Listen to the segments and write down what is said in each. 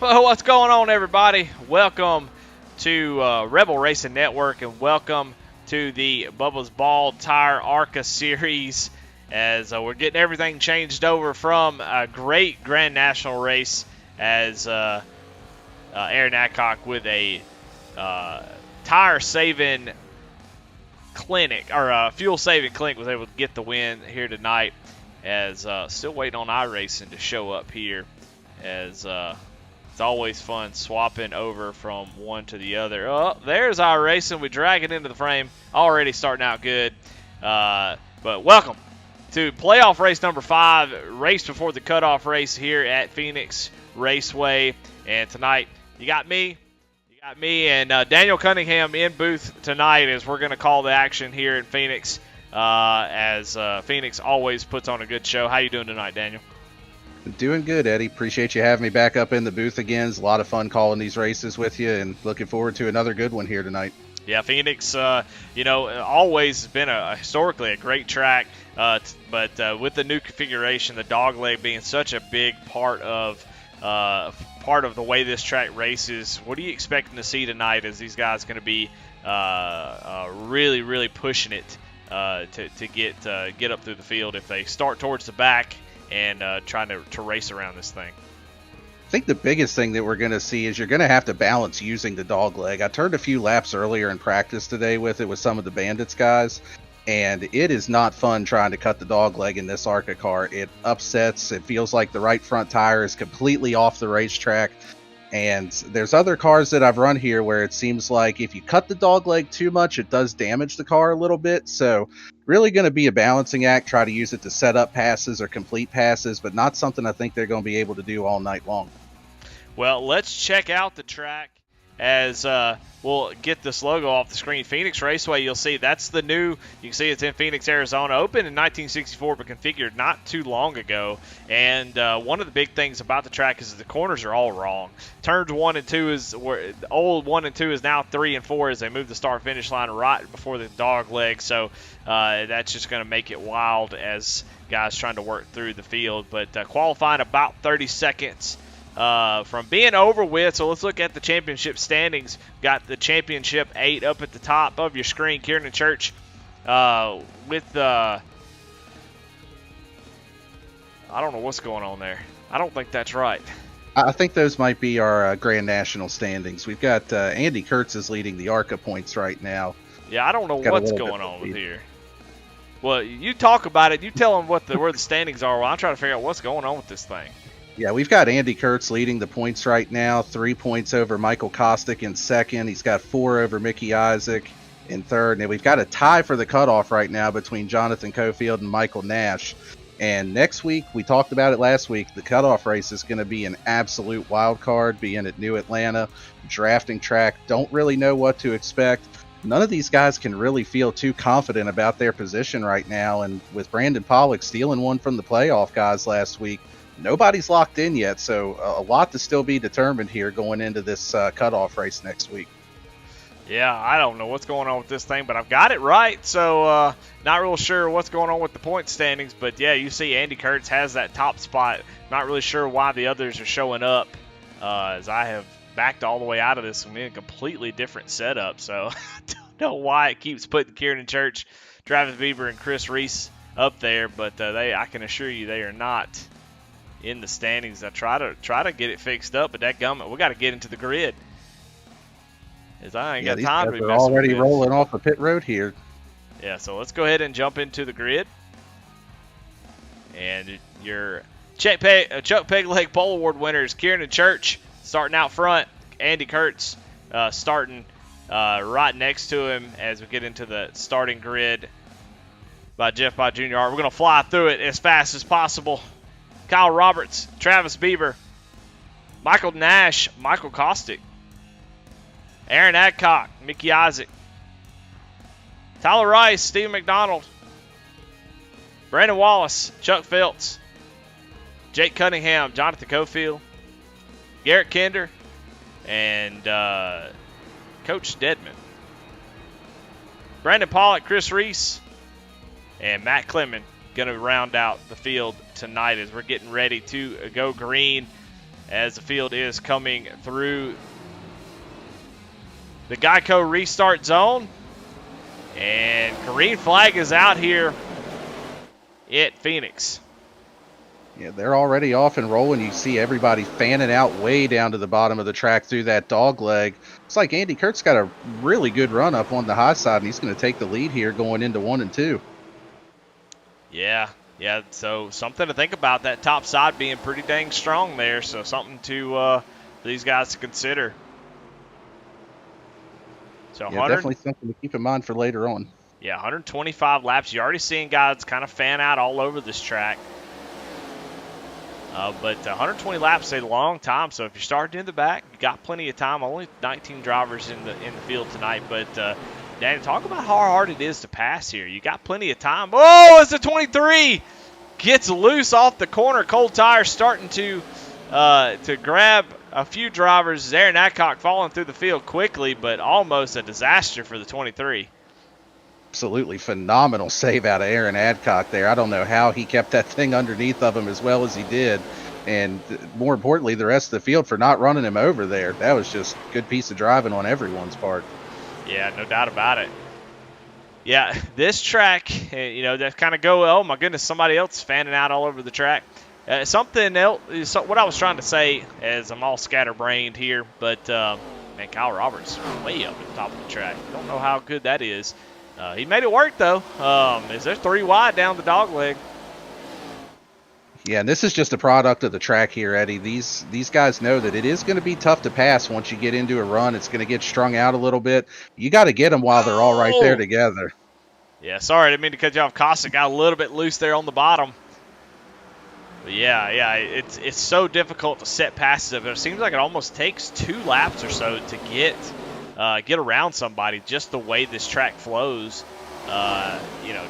Well, what's going on, everybody? Welcome to Rebel Racing Network, and welcome to the Bubba's Bald Tire Arca series, as we're getting everything changed over from a great Grand National race as Aaron Adcock with a tire-saving clinic, or fuel-saving clinic, was able to get the win here tonight, as still waiting on iRacing to show up here, as it's always fun swapping over from one to the other. Oh, there's iRacing. We drag it into the frame. Already starting out good. But welcome to playoff race number 5, race before the cutoff race here at Phoenix Raceway. And tonight, you got me and Daniel Cunningham in booth tonight, as we're going to call the action here in Phoenix, as Phoenix always puts on a good show. How you doing tonight, Daniel? Doing good, Eddie. Appreciate you having me back up in the booth again. It's a lot of fun calling these races with you, and looking forward to another good one here tonight. Yeah, Phoenix, always been historically a great track, but with the new configuration, the dogleg being such a big part of the way this track races, what are you expecting to see tonight? As these guys going to be really, really pushing it to get up through the field if they start towards the back and trying to race around this thing? I think the biggest thing that we're going to see is you're going to have to balance using the dog leg. I turned a few laps earlier in practice today with it with some of the Bandits guys, and it is not fun trying to cut the dog leg in this Arca car. It upsets. It feels like the right front tire is completely off the racetrack. And there's other cars that I've run here where it seems like if you cut the dog leg too much, it does damage the car a little bit. So really going to be a balancing act, try to use it to set up passes or complete passes, but not something I think they're going to be able to do all night long. Well, let's check out the track as we'll get this logo off the screen. Phoenix Raceway, you'll see that's the new, you can see it's in Phoenix, Arizona, opened in 1964 but configured not too long ago. And one of the big things about the track is that the corners are all wrong. Turns 1 and 2 is where the old 1 and 2 is now 3 and 4 as they move the start finish line right before the dog leg. So that's just going to make it wild as guys trying to work through the field. But qualifying about 30 seconds from being over with. So let's look at the championship standings. Got the championship 8 up at the top of your screen. Kieran Church with I don't know what's going on there. I don't think that's right. I think those might be our Grand National standings. We've got Andy Kurtz is leading the Arca points right now. Yeah, I don't know what's going on with here. Well, you talk about it. You tell them where the standings are while I'm trying to figure out what's going on with this thing. Yeah, we've got Andy Kurtz leading the points right now, 3 points over Michael Kostick in second. He's got 4 over Mickey Isaac in third. And we've got a tie for the cutoff right now between Jonathan Cofield and Michael Nash. And next week, we talked about it last week, the cutoff race is going to be an absolute wild card, being at New Atlanta, drafting track. Don't really know what to expect. None of these guys can really feel too confident about their position right now. And with Brandon Pollock stealing one from the playoff guys last week, nobody's locked in yet, so a lot to still be determined here going into this cutoff race next week. Yeah, I don't know what's going on with this thing, but I've got it right, so not real sure what's going on with the point standings. But yeah, you see Andy Kurtz has that top spot. Not really sure why the others are showing up, as I have backed all the way out of this and in a completely different setup. So I don't know why it keeps putting Kieran Church, Travis Bieber, and Chris Reese up there, but I can assure you they are not in the standings. I try to get it fixed up, but that gummit, we got to get into the grid. As I ain't got time to be messing already with this. Rolling off the pit road here. Yeah, so let's go ahead and jump into the grid. And your Chuck Peg Leg Pole Award winners, Kieran Church starting out front, Andy Kurtz starting right next to him as we get into the starting grid by Jeff Bott Jr. We're going to fly through it as fast as possible. Kyle Roberts, Travis Bieber, Michael Nash, Michael Kostick, Aaron Adcock, Mickey Isaac, Tyler Rice, Stephen McDonald, Brandon Wallace, Chuck Phelps, Jake Cunningham, Jonathan Cofield, Garrett Kinder, and Coach Stedman. Brandon Pollock, Chris Reese, and Matt Clemens going to round out the field tonight as we're getting ready to go green. as the field is coming through the Geico restart zone. And green flag is out here at Phoenix. Yeah, they're already off and rolling. You see everybody fanning out way down to the bottom of the track through that dog leg. It's like Andy Kurt's got a really good run up on the high side, and he's going to take the lead here going into 1 and 2. Yeah, so something to think about, that top side being pretty dang strong there, so something to these guys to consider. So yeah, definitely something to keep in mind for later on. Yeah, 125 laps. You're already seeing guys kind of fan out all over this track. But 120 laps is a long time, so if you're starting in the back, you got plenty of time. Only 19 drivers in the field tonight, but Danny, talk about how hard it is to pass here. You got plenty of time. Oh, it's a 23 gets loose off the corner. Cold tire starting to grab a few drivers. Aaron Adcock falling through the field quickly, but almost a disaster for the 23. Absolutely phenomenal save out of Aaron Adcock there. I don't know how he kept that thing underneath of him as well as he did. And more importantly, the rest of the field for not running him over there. That was just a good piece of driving on everyone's part. Yeah, no doubt about it. Yeah, this track, that kind of go, oh my goodness, somebody else fanning out all over the track. Something else, what I was trying to say, as I'm all scatterbrained here, but man, Kyle Roberts way up at the top of the track. Don't know how good that is. He made it work, though. Is there 3 wide down the dog leg? Yeah, and this is just a product of the track here, Eddie. These guys know that it is going to be tough to pass once you get into a run. It's going to get strung out a little bit. You got to get them while they're all right there together. Yeah, sorry, I didn't mean to cut you off. Costa got a little bit loose there on the bottom. But yeah, it's so difficult to set passes. But it seems like it almost takes 2 laps or so to get around somebody, just the way this track flows.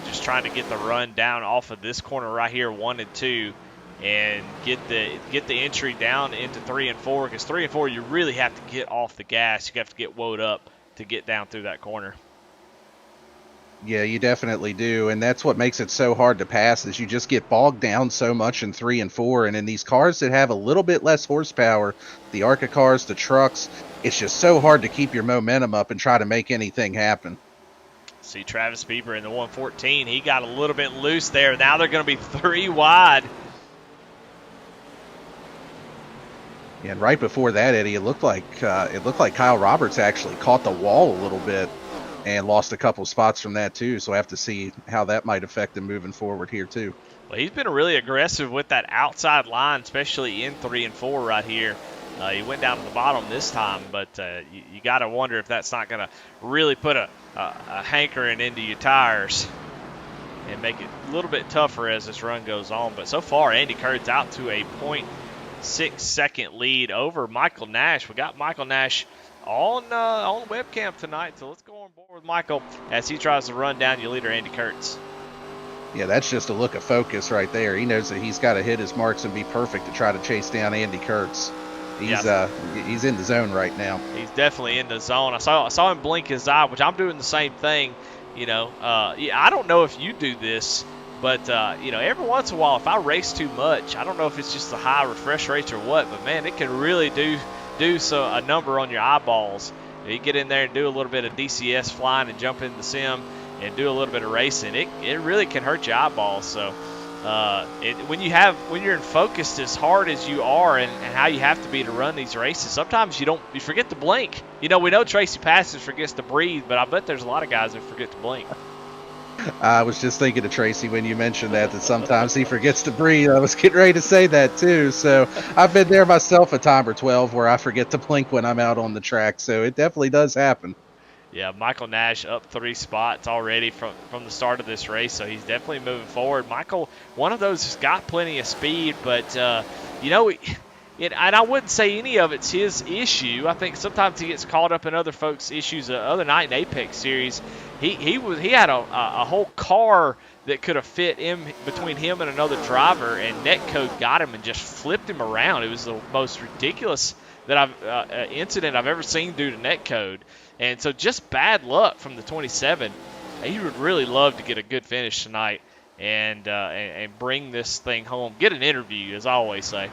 Just trying to get the run down off of this corner right here, 1 and 2, and get the entry down into 3 and 4, because 3 and 4 you really have to get off the gas. You have to get woed up to get down through that corner. Yeah, you definitely do, and that's what makes it so hard to pass, is you just get bogged down so much in 3 and 4, and in these cars that have a little bit less horsepower, the Arca cars, the trucks, it's just so hard to keep your momentum up and try to make anything happen. See Travis Bieber in the 114. He got a little bit loose there. Now they're going to be 3 wide. And right before that, Eddie, it looked like Kyle Roberts actually caught the wall a little bit and lost a couple spots from that too. So I have to see how that might affect him moving forward here too. Well, he's been really aggressive with that outside line, especially in 3 and 4 right here. He went down to the bottom this time, but you got to wonder if that's not going to really put a hankering into your tires and make it a little bit tougher as this run goes on. But so far, Andy Kurt's out to a 0.6 second lead over Michael Nash. We got Michael Nash on webcam tonight, so let's go on board with Michael as he tries to run down your leader, Andy Kurtz. Yeah, that's just a look of focus right there. He knows that he's got to hit his marks and be perfect to try to chase down Andy Kurtz. He's in the zone right now. He's definitely in the zone. I saw him blink his eye, which I'm doing the same thing. I don't know if you do this, but every once in a while, if I race too much, I don't know if it's just the high refresh rates or what, but man, it can really do a number on your eyeballs. You get in there and do a little bit of DCS flying and jump in the sim and do a little bit of racing. It really can hurt your eyeballs. So. When you're in focus as hard as you are and how you have to be to run these races, sometimes you forget to blink. We know Tracy Passes forgets to breathe, but I bet there's a lot of guys that forget to blink. I was just thinking of Tracy when you mentioned that sometimes he forgets to breathe. I was getting ready to say that too. So I've been there myself a time or 12 where I forget to blink when I'm out on the track. So it definitely does happen. Yeah, Michael Nash up 3 spots already from the start of this race, so he's definitely moving forward. Michael, one of those has got plenty of speed, but, and I wouldn't say any of it's his issue. I think sometimes he gets caught up in other folks' issues. The other night in Apex Series, he had a whole car that could have fit in between him and another driver, and Netcode got him and just flipped him around. It was the most ridiculous incident I've ever seen due to Netcode. And so just bad luck from the 27. He would really love to get a good finish tonight and bring this thing home. Get an interview, as I always say.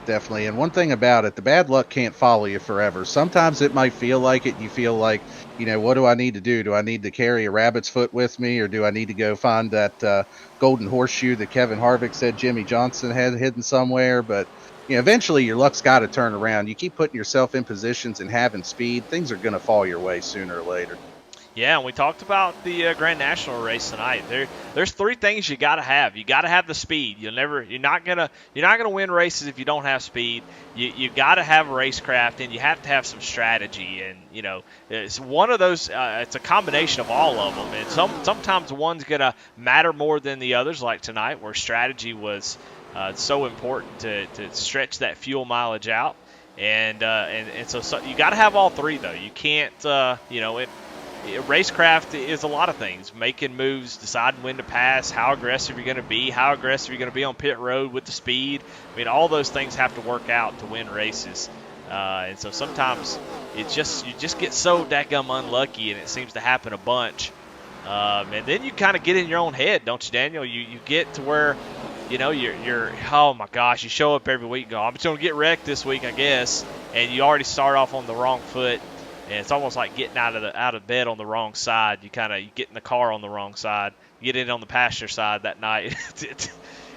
definitely. And one thing about it, the bad luck can't follow you forever. Sometimes it might feel like it. You feel like, what do I need to do? Do I need to carry a rabbit's foot with me, or do I need to go find that golden horseshoe that Kevin Harvick said Jimmy Johnson had hidden somewhere? But eventually your luck's got to turn around. You keep putting yourself in positions and having speed, things are going to fall your way sooner or later. Yeah, and we talked about the Grand National race tonight. There's three things you got to have. You got to have the speed. You're not gonna win races if you don't have speed. You got to have racecraft, and you have to have some strategy. And it's one of those. It's a combination of all of them. And sometimes one's gonna matter more than the others, like tonight, where strategy was so important to stretch that fuel mileage out. And so you got to have all three though. You can't racecraft is a lot of things. Making moves, deciding when to pass, how aggressive you're going to be, on pit road with the speed. I mean, all those things have to work out to win races. And so sometimes you just get so dadgum unlucky, and it seems to happen a bunch. And then you kind of get in your own head, don't you, Daniel? You get to where you're oh my gosh, you show up every week and go, I'm just going to get wrecked this week, I guess, and you already start off on the wrong foot. And it's almost like getting out of bed on the wrong side. You get in the car on the wrong side. You get in on the passenger side that night,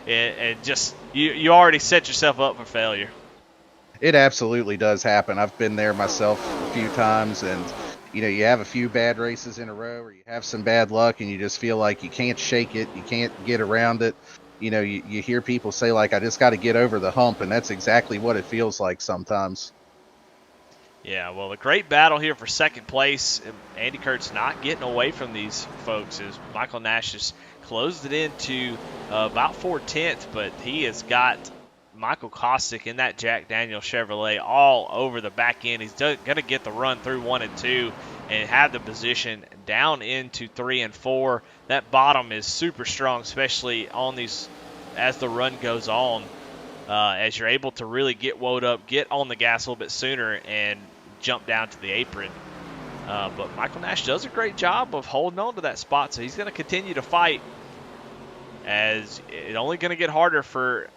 and just you already set yourself up for failure. It absolutely does happen. I've been there myself a few times, and you have a few bad races in a row, or you have some bad luck, and you just feel like you can't shake it, you can't get around it. You hear people say, like, I just got to get over the hump, and that's exactly what it feels like sometimes. Yeah, well, a great battle here for second place. Andy Kurt's not getting away from these folks as Michael Nash has closed it into about 4/10, but he has got Michael Kostick in that Jack Daniel Chevrolet all over the back end. He's going to get the run through 1 and 2 and have the position down into 3 and 4. That bottom is super strong, especially on these as the run goes on. As you're able to really get woed up, get on the gas a little bit sooner, and jump down to the apron. But Michael Nash does a great job of holding on to that spot, so he's going to continue to fight, as it's only going to get harder for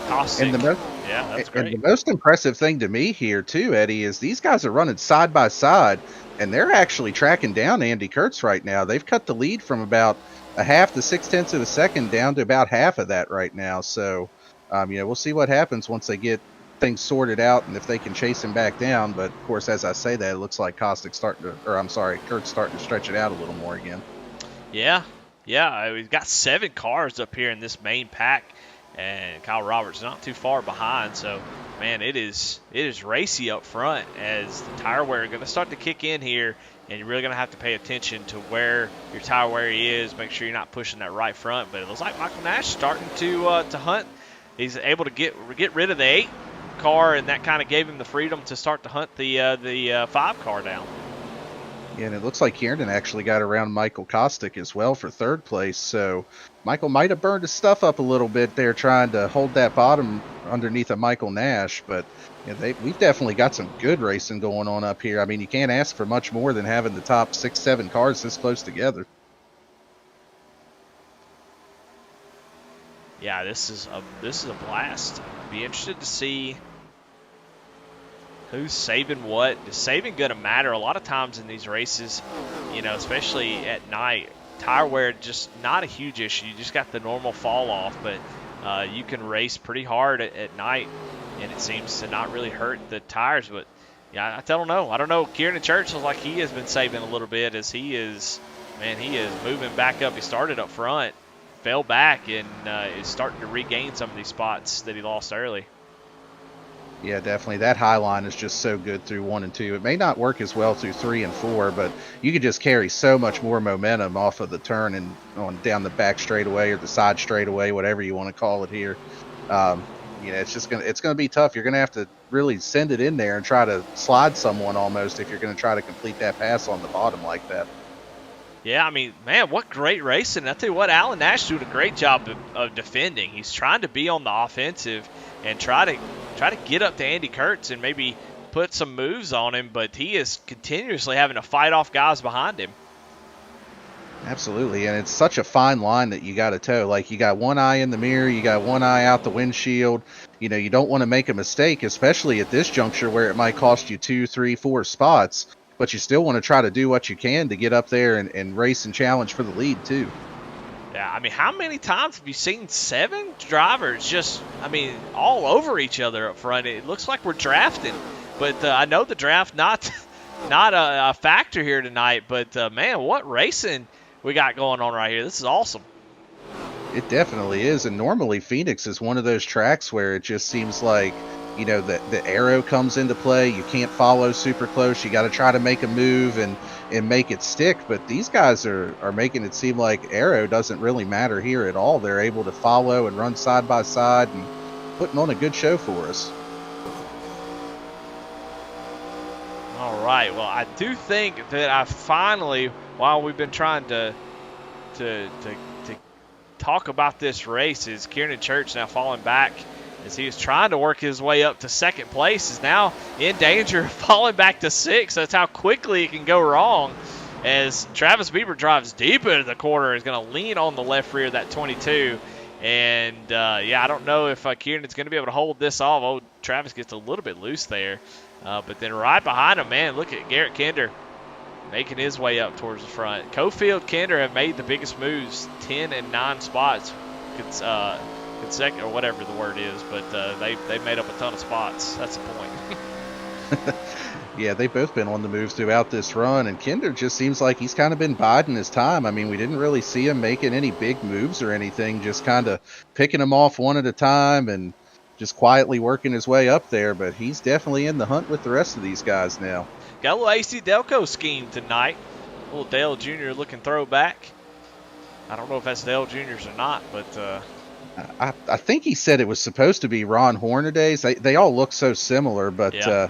Kostick. That's great. And the most impressive thing to me here, too, Eddie, is these guys are running side by side, and they're actually tracking down Andy Kurtz right now. They've cut the lead from about a half to 0.6 of a second down to about half of that right now. So, we'll see what happens once they get things sorted out and if they can chase him back down. But of course, as I say that, it looks like Kurt's starting to stretch it out a little more again. Yeah. We've got 7 cars up here in this main pack, and Kyle Roberts not too far behind. So, man, it is racy up front as the tire wear is going to start to kick in here. And you're really going to have to pay attention to where your tire wear is. Make sure you're not pushing that right front. But it looks like Michael Nash starting to hunt. He's able to get rid of the 8 car, and that kind of gave him the freedom to start to hunt the 5 car down. Yeah, and it looks like Kiernan actually got around Michael Kostick as well for 3rd place. So Michael might have burned his stuff up a little bit there trying to hold that bottom underneath of Michael Nash. But we've definitely got some good racing going on up here. I mean, you can't ask for much more than having the top 6-7 cars this close together. Yeah, this is a blast. Be interested to see who's saving what. Is saving going to matter? A lot of times in these races, especially at night, tire wear just not a huge issue. You just got the normal fall off, but you can race pretty hard at night, and it seems to not really hurt the tires. But yeah, I don't know. I don't know. Kieran Church looks like he has been saving a little bit as he is moving back up. He started up front, fell back, and is starting to regain some of these spots that he lost early. Yeah, definitely. That high line is just so good through 1 and 2. It may not work as well through 3 and 4, but you could just carry so much more momentum off of the turn and on down the back straightaway or the side straightaway, whatever you want to call it here. It's gonna be tough. You're gonna have to really send it in there and try to slide someone almost if you're gonna try to complete that pass on the bottom like that. Yeah, I mean, man, what great racing. I tell you what, Alan Nash doing a great job of defending. He's trying to be on the offensive and try to get up to Andy Kurtz and maybe put some moves on him, but he is continuously having to fight off guys behind him. Absolutely, and it's such a fine line that you got to toe. Like, you got one eye in the mirror, you got one eye out the windshield. You don't want to make a mistake, especially at this juncture where it might cost you 2, 3, 4 spots. But you still want to try to do what you can to get up there and race and challenge for the lead too. Yeah, I mean, how many times have you seen 7 drivers just, all over each other up front? It looks like we're drafting, but I know the draft not a factor here tonight. But man, what racing we got going on right here! This is awesome. It definitely is, and normally Phoenix is one of those tracks where it just seems like the arrow comes into play. You can't follow super close. You got to try to make a move and make it stick. But these guys are making it seem like arrow doesn't really matter here at all. They're able to follow and run side by side and putting on a good show for us. All right. Well, I do think that I finally, while we've been trying to talk about this race, is Kieran Church now falling back as he was trying to work his way up to second place, is now in danger of falling back to 6th. That's how quickly it can go wrong. As Travis Bieber drives deep into the corner, is going to lean on the left rear of that 22. And, I don't know if Kieran's going to be able to hold this off. Oh, Travis gets a little bit loose there. But then right behind him, man, look at Garrett Kinder making his way up towards the front. Cofield, Kinder have made the biggest moves, 10 and 9 spots consecutive, or whatever the word is, but they made up a ton of spots. That's the point. Yeah, they've both been on the move throughout this run, and Kinder just seems like he's kind of been biding his time. I mean, we didn't really see him making any big moves or anything, just kind of picking them off one at a time and just quietly working his way up there, but he's definitely in the hunt with the rest of these guys now. Got a little AC Delco scheme tonight. A little Dale Jr. looking throwback. I don't know if that's Dale Jr.'s or not, but I think he said it was supposed to be Ron Hornaday's. They all look so similar, but I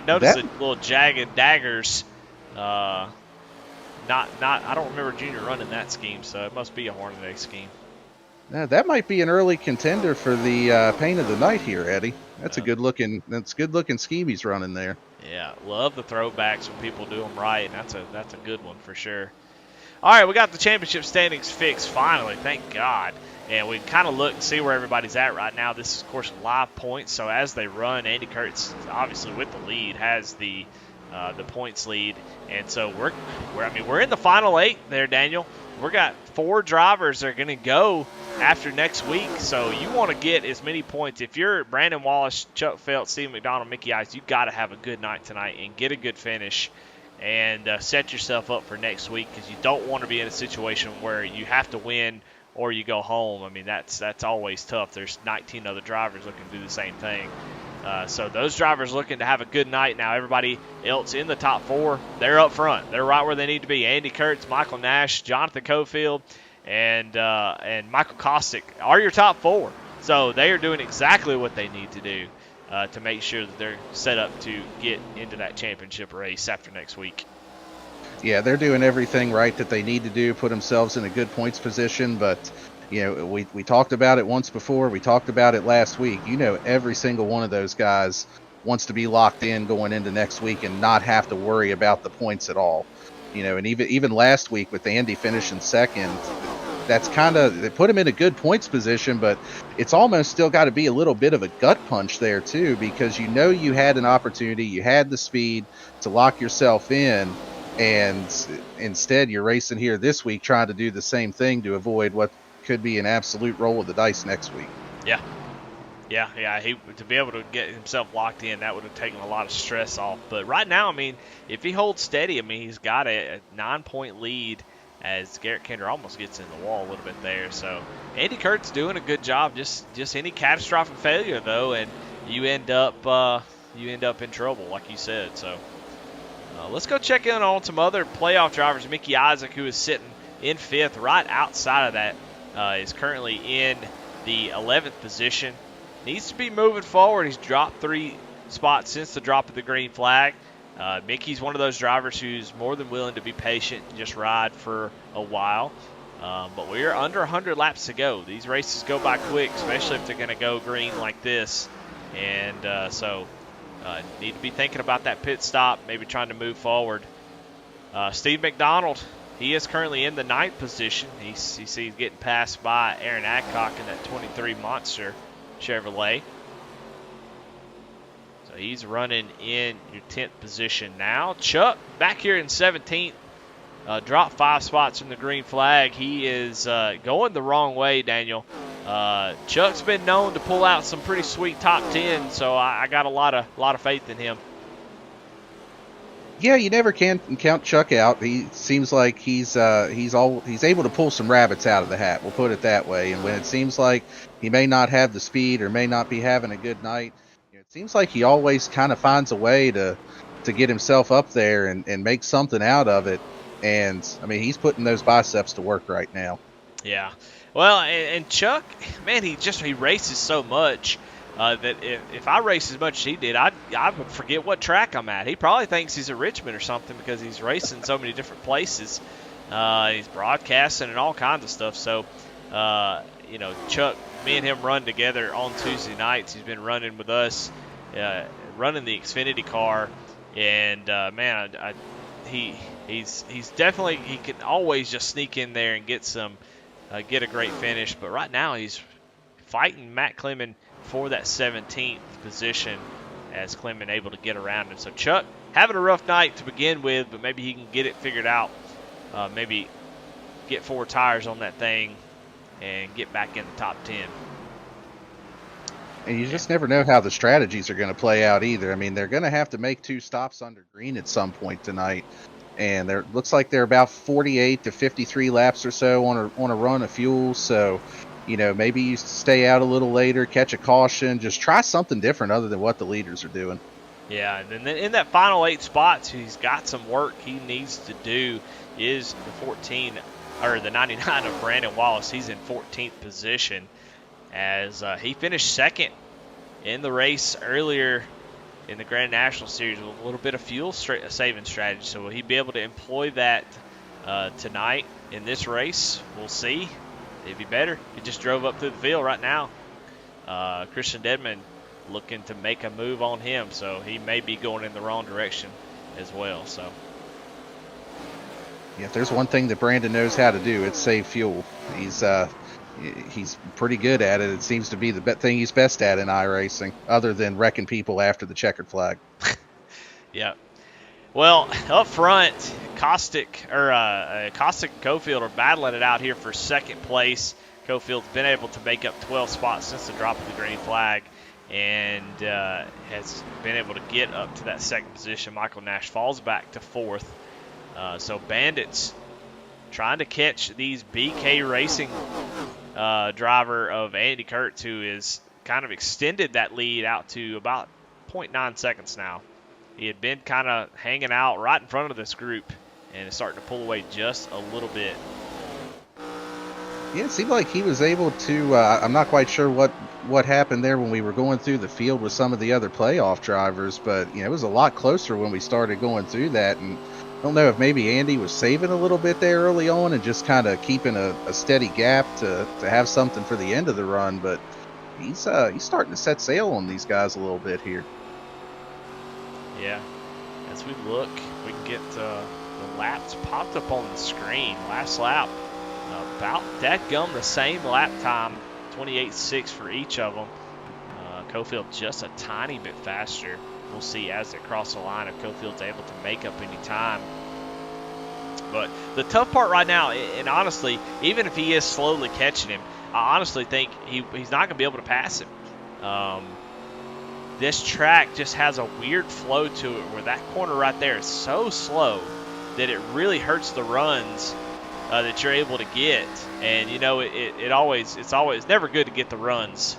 noticed the little jagged daggers. I don't remember Junior running that scheme, so it must be a Hornaday scheme. That might be an early contender for the paint of the night here, Eddie. That's a good looking scheme he's running there. Yeah, love the throwbacks when people do them right, and that's a good one for sure. All right, we got the championship standings fixed finally, thank God. And we kind of look and see where everybody's at right now. This is, of course, live points. So as they run, Andy Kurtz, obviously with the lead, has the points lead. And so we're in the final 8 there, Daniel. We got 4 drivers that are going to go after next week. So you want to get as many points. If you're Brandon Wallace, Chuck Felt, Steve McDonald, Mickey Ice, you got to have a good night tonight and get a good finish and set yourself up for next week, because you don't want to be in a situation where you have to win or you go home. I mean, that's always tough. There's 19 other drivers looking to do the same thing. So those drivers looking to have a good night. Now everybody else in the top 4, they're up front. They're right where they need to be. Andy Kurtz, Michael Nash, Jonathan Cofield, and Michael Kostick are your top 4. So they are doing exactly what they need to do to make sure that they're set up to get into that championship race after next week. Yeah, they're doing everything right that they need to do, put themselves in a good points position. But, we talked about it once before. We talked about it last week. Every single one of those guys wants to be locked in going into next week and not have to worry about the points at all. And even last week with Andy finishing second, that's they put him in a good points position, but it's almost still got to be a little bit of a gut punch there too, because you had an opportunity, you had the speed to lock yourself in, and instead you're racing here this week trying to do the same thing to avoid what could be an absolute roll of the dice next week. Yeah. To be able to get himself locked in, that would have taken a lot of stress off. But right now, if he holds steady, he's got a 9-point lead as Garrett Kinder almost gets in the wall a little bit there. So Andy Kurt's doing a good job. Just any catastrophic failure though, and you end up in trouble, like you said. So let's go check in on some other playoff drivers. Mickey Isaac, who is sitting in 5th, right outside of that, is currently in the 11th position. Needs to be moving forward. He's dropped 3 spots since the drop of the green flag. Mickey's one of those drivers who's more than willing to be patient and just ride for a while. But we're under 100 laps to go. These races go by quick, especially if they're going to go green like this. And so need to be thinking about that pit stop, maybe trying to move forward. Steve McDonald He is currently in the 9th position. You see he's getting passed by Aaron Adcock in that 23 Monster Chevrolet. So he's running in your 10th position now. Chuck back here in 17th. Dropped 5 spots from the green flag. He is going the wrong way, Daniel. Chuck's been known to pull out some pretty sweet top 10, so I got a lot of faith in him. Yeah, you never can count Chuck out. He seems like he's able to pull some rabbits out of the hat. We'll put it that way. And when it seems like he may not have the speed or may not be having a good night, it seems like he always kind of finds a way to get himself up there and make something out of it. And I mean, he's putting those biceps to work right now. Yeah. Well, and Chuck, man, he races so much. That if I race as much as he did, I would forget what track I'm at. He probably thinks he's at Richmond or something because he's racing so many different places. He's broadcasting and all kinds of stuff. So, Chuck, me and him run together on Tuesday nights. He's been running with us, running the Xfinity car, and man, he's definitely, he can always just sneak in there and get a great finish. But right now he's fighting Matt Clement for that 17th position as Clement able to get around him. So Chuck having a rough night to begin with, but maybe he can get it figured out. Maybe get 4 tires on that thing and get back in the top 10. And you just never know how the strategies are going to play out either. I mean, they're going to have to make 2 stops under green at some point tonight. And there looks like they're about 48 to 53 laps or so on a run of fuel. So, maybe you stay out a little later, catch a caution, just try something different other than what the leaders are doing. Yeah, and then in that final 8 spots, he's got some work he needs to do. Is the 99 of Brandon Wallace. He's in 14th position as he finished 2nd in the race earlier in the Grand National Series with a little bit of fuel saving strategy. So will he be able to employ that tonight in this race? We'll see. It'd be better. He just drove up through the field right now. Christian Dedman looking to make a move on him, so he may be going in the wrong direction as well. So, yeah, if there's one thing that Brandon knows how to do, it's save fuel. He's pretty good at it. It seems to be the thing he's best at in iRacing, other than wrecking people after the checkered flag. Yeah. Well, up front, Caustic and Cofield are battling it out here for 2nd place. Cofield's been able to make up 12 spots since the drop of the green flag and has been able to get up to that 2nd position. Michael Nash falls back to 4th. So Bandits trying to catch these BK Racing driver of Andy Kurtz, who is kind of extended that lead out to about 0.9 seconds now. He had been kind of hanging out right in front of this group and is starting to pull away just a little bit. Yeah, it seemed like he was able to, I'm not quite sure what happened there when we were going through the field with some of the other playoff drivers, but it was a lot closer when we started going through that. And I don't know if maybe Andy was saving a little bit there early on and just kind of keeping a steady gap to have something for the end of the run, but he's starting to set sail on these guys a little bit here. Yeah, as we look, we can get the laps popped up on the screen. Last lap, about dadgum the same lap time, 28.6 for each of them. Cofield just a tiny bit faster. We'll see as they cross the line if Cofield's able to make up any time. But the tough part right now, and honestly, even if he is slowly catching him, I honestly think he's not going to be able to pass him. This track just has a weird flow to it where that corner right there is so slow that it really hurts the runs that you're able to get. And, it's always never good to get the runs,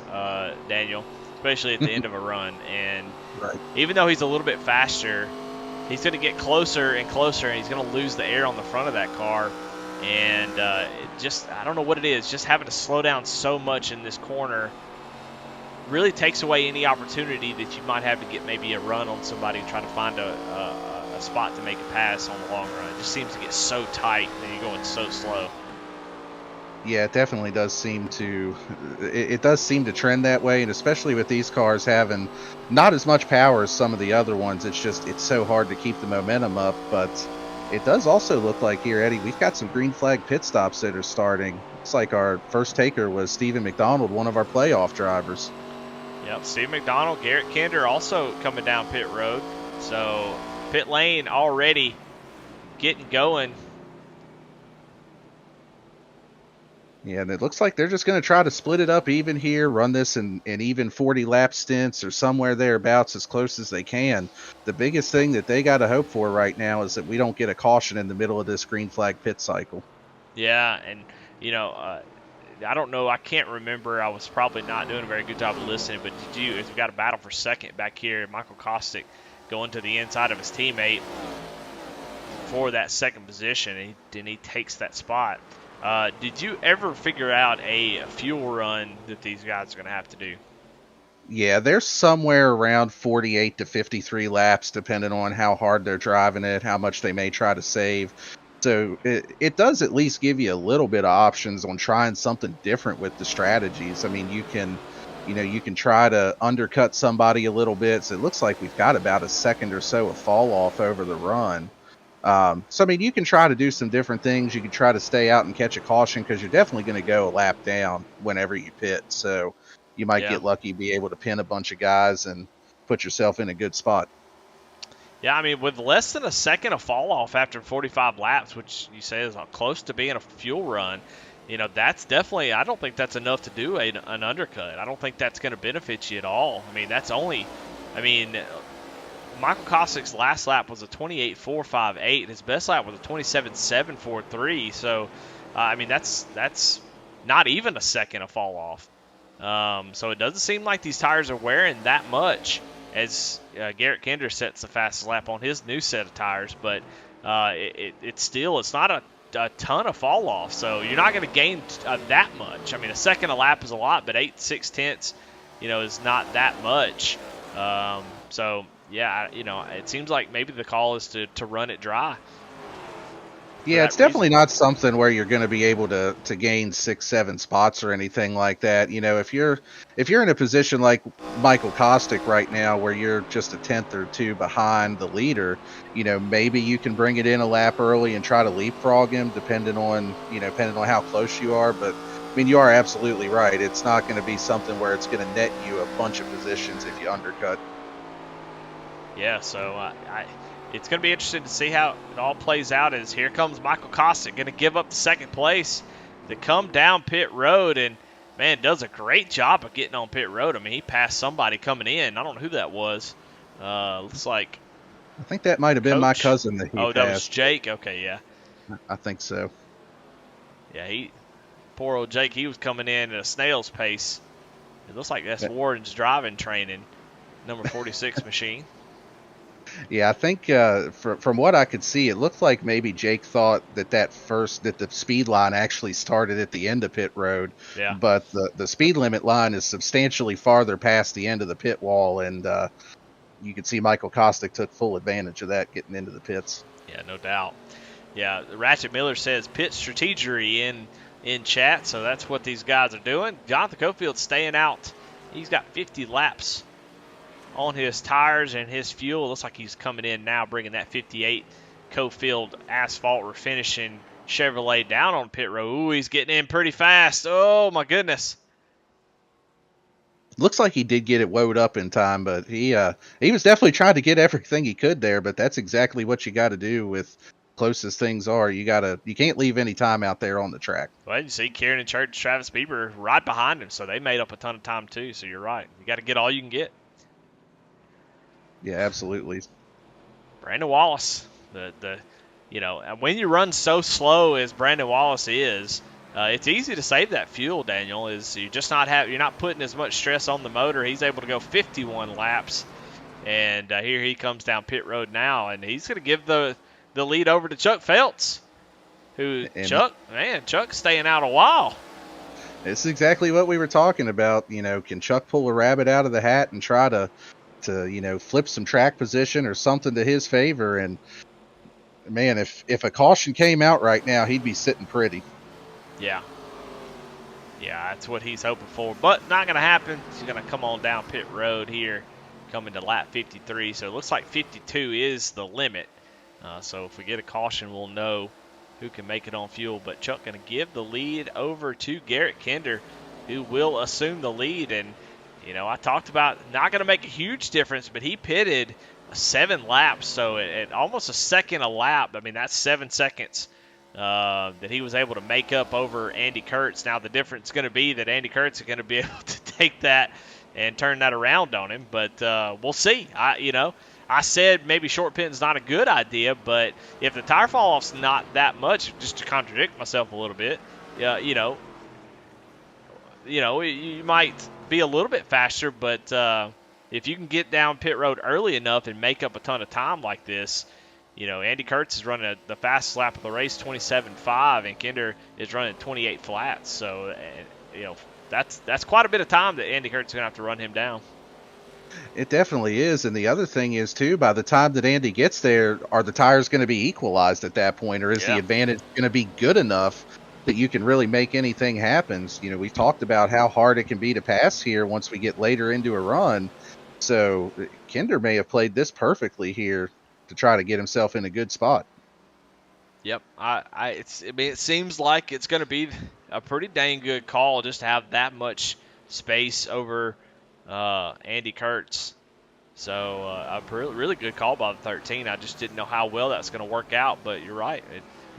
Daniel, especially at the end of a run. And right. Even though he's a little bit faster, he's going to get closer and closer, and he's going to lose the air on the front of that car. And I don't know what it is, just having to slow down so much in this corner really takes away any opportunity that you might have to get maybe a run on somebody and try to find a spot to make a pass on the long run. It just seems to get so tight and you're going so slow. Yeah, it definitely does seem to trend that way, and especially with these cars having not as much power as some of the other ones, it's so hard to keep the momentum up. But It does also look like here, Eddie, we've got some green flag pit stops that are starting. Looks like our first taker was Stephen McDonald, one of our playoff drivers. Yep, Steve McDonald, Garrett Kinder also coming down pit road. So pit lane already getting going. Yeah, and it looks like they're just going to try to split it up even here, run this in even 40 lap stints or somewhere thereabouts as close as they can. The biggest thing that they got to hope for right now is that we don't get a caution in the middle of this green flag pit cycle. Yeah, and, I don't know. I can't remember. I was probably not doing a very good job of listening, but if you got a battle for second back here, Michael Kostick going to the inside of his teammate for that second position, and he takes that spot. Did you ever figure out a fuel run that these guys are going to have to do? Yeah, they're somewhere around 48 to 53 laps, depending on how hard they're driving it, how much they may try to save. So it does at least give you a little bit of options on trying something different with the strategies. I mean, you can try to undercut somebody a little bit. So it looks like we've got about a second or so of fall off over the run. So, I mean, you can try to do some different things. You can try to stay out and catch a caution because you're definitely going to go a lap down whenever you pit. So you might get lucky, be able to pin a bunch of guys and put yourself in a good spot. Yeah, I mean, with less than a second of fall off after 45 laps, which you say is close to being a fuel run, that's definitely, I don't think that's enough to do an undercut. I don't think that's going to benefit you at all. I mean, Michael Kostick's last lap was a 28.458, and his best lap was a 27.743. So, that's not even a second of fall off. So it doesn't seem like these tires are wearing that much as Garrett Kinder sets the fastest lap on his new set of tires. But it's not a ton of fall off, so you're not going to gain that much. I mean, a second a lap is a lot, but 8 6/10, is not that much. So yeah, it seems like maybe the call is to run it dry. Yeah, it's definitely not something where you're going to be able to gain 6-7 spots or anything like that. If you're in a position like Michael Kostick right now, where you're just a tenth or two behind the leader, maybe you can bring it in a lap early and try to leapfrog him, depending on how close you are. But I mean, you are absolutely right. It's not going to be something where it's going to net you a bunch of positions if you undercut. Yeah, so it's going to be interesting to see how it all plays out. As here comes Michael Kostick, going to give up the second place to come down pit road, and man, does a great job of getting on pit road. I mean, he passed somebody coming in. I don't know who that was. Looks like I think that might have been my cousin that he passed. That was Jake. Okay, yeah. I think so. Yeah, poor old Jake. He was coming in at a snail's pace. It looks like that's Warren's driving training, number 46 machine. Yeah, I think from what I could see, it looked like maybe Jake thought that the speed line actually started at the end of pit road. Yeah. But the speed limit line is substantially farther past the end of the pit wall, and you could see Michael Kostick took full advantage of that getting into the pits. Yeah, no doubt. Yeah, Ratchet Miller says pit strategery in chat, so that's what these guys are doing. Jonathan Cofield's staying out. He's got 50 laps on his tires and his fuel. Looks like he's coming in now, bringing that 58 Cofield asphalt refinishing Chevrolet down on pit road. Ooh, he's getting in pretty fast. Oh, my goodness. Looks like he did get it woed up in time, but he was definitely trying to get everything he could there, but that's exactly what you got to do with close as things are. You can't leave any time out there on the track. Well, you see Kieran and Church, Travis Bieber right behind him, so they made up a ton of time too, so you're right. You got to get all you can get. Yeah, absolutely. Brandon Wallace, when you run so slow as Brandon Wallace is, it's easy to save that fuel. Daniel, is you're not putting as much stress on the motor. He's able to go 51 laps, and here he comes down pit road now, and he's going to give the lead over to Chuck Feltz, Chuck's staying out a while. It's exactly what we were talking about. Can Chuck pull a rabbit out of the hat and try to flip some track position or something to his favor? And man, if a caution came out right now, he'd be sitting pretty. Yeah, that's what he's hoping for, but not going to happen. He's going to come on down pit road here, coming to lap 53. So it looks like 52 is the limit. So if we get a caution, we'll know who can make it on fuel. But Chuck going to give the lead over to Garrett Kinder, who will assume the lead. And, I talked about not going to make a huge difference, but he pitted 7 laps, so at almost a second a lap. I mean, that's 7 seconds that he was able to make up over Andy Kurtz. Now the difference is going to be that Andy Kurtz is going to be able to take that and turn that around on him. But we'll see. I said maybe short pitting's not a good idea, but if the tire fall off's not that much, just to contradict myself a little bit, you might be a little bit faster, but if you can get down pit road early enough and make up a ton of time like this, Andy Kurtz is running the fastest lap of the race, 27.5, and Kinder is running 28 flats. So, that's quite a bit of time that Andy Kurtz is going to have to run him down. It definitely is. And the other thing is, too, by the time that Andy gets there, are the tires going to be equalized at that point, or is the advantage going to be good enough that you can really make anything happen? We've talked about how hard it can be to pass here once we get later into a run. So Kinder may have played this perfectly here to try to get himself in a good spot. Yep. It seems like it's going to be a pretty dang good call just to have that much space over Andy Kurtz. So a really good call by the 13. I just didn't know how well that's going to work out, but you're right.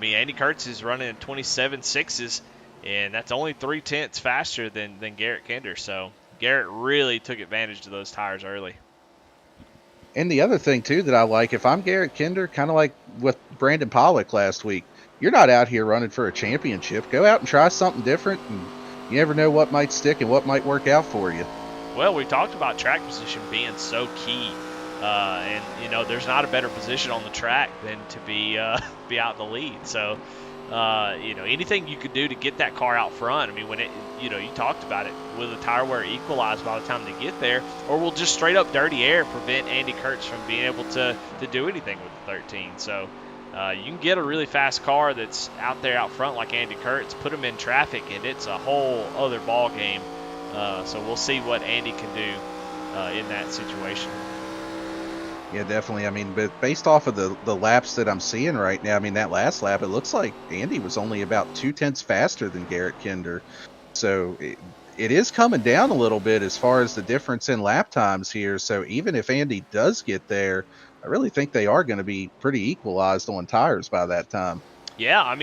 Andy Kurtz is running 27.6s, and that's only 0.3 faster than Garrett Kinder. So Garrett really took advantage of those tires early. And the other thing, too, that I like, if I'm Garrett Kinder, kind of like with Brandon Pollock last week, you're not out here running for a championship. Go out and try something different, and you never know what might stick and what might work out for you. Well, we talked about track position being so key. And, there's not a better position on the track than to be out in the lead. So, anything you could do to get that car out front. When you talked about it, will the tire wear equalize by the time they get there, or will just straight up dirty air prevent Andy Kurtz from being able to do anything with the 13? So, you can get a really fast car that's out there out front like Andy Kurtz, put him in traffic, and it's a whole other ball game. So we'll see what Andy can do in that situation. Yeah, definitely. But based off of the laps that I'm seeing right now, that last lap, it looks like Andy was only about 0.2 faster than Garrett Kinder. So it is coming down a little bit as far as the difference in lap times here. So even if Andy does get there, I really think they are going to be pretty equalized on tires by that time. Yeah,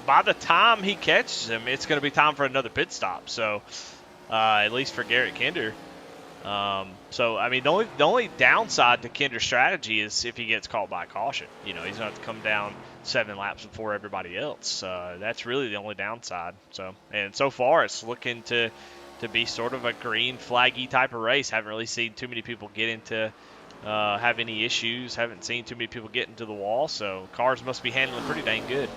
by the time he catches him, it's going to be time for another pit stop. So at least for Garrett Kinder. The only downside to Kinder's strategy is if he gets caught by caution. He's going to have to come down 7 laps before everybody else. That's really the only downside. And so far it's looking to be sort of a green flaggy type of race. Haven't really seen too many people get into have any issues. Haven't seen too many people get into the wall. So cars must be handling pretty dang good.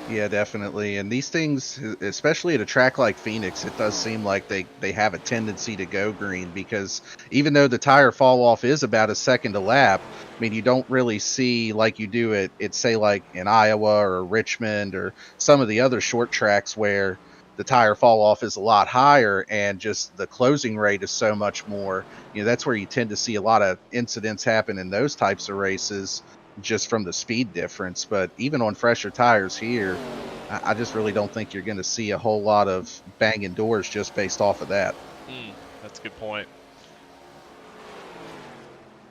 Yeah, definitely. And these things, especially at a track like Phoenix, it does seem like they have a tendency to go green, because even though the tire fall off is about a second a lap, you don't really see like you do at say like in Iowa or Richmond or some of the other short tracks where the tire fall off is a lot higher and just the closing rate is so much more. That's where you tend to see a lot of incidents happen in those types of races, just from the speed difference. But even on fresher tires here, I just really don't think you're going to see a whole lot of banging doors just based off of that. That's a good point.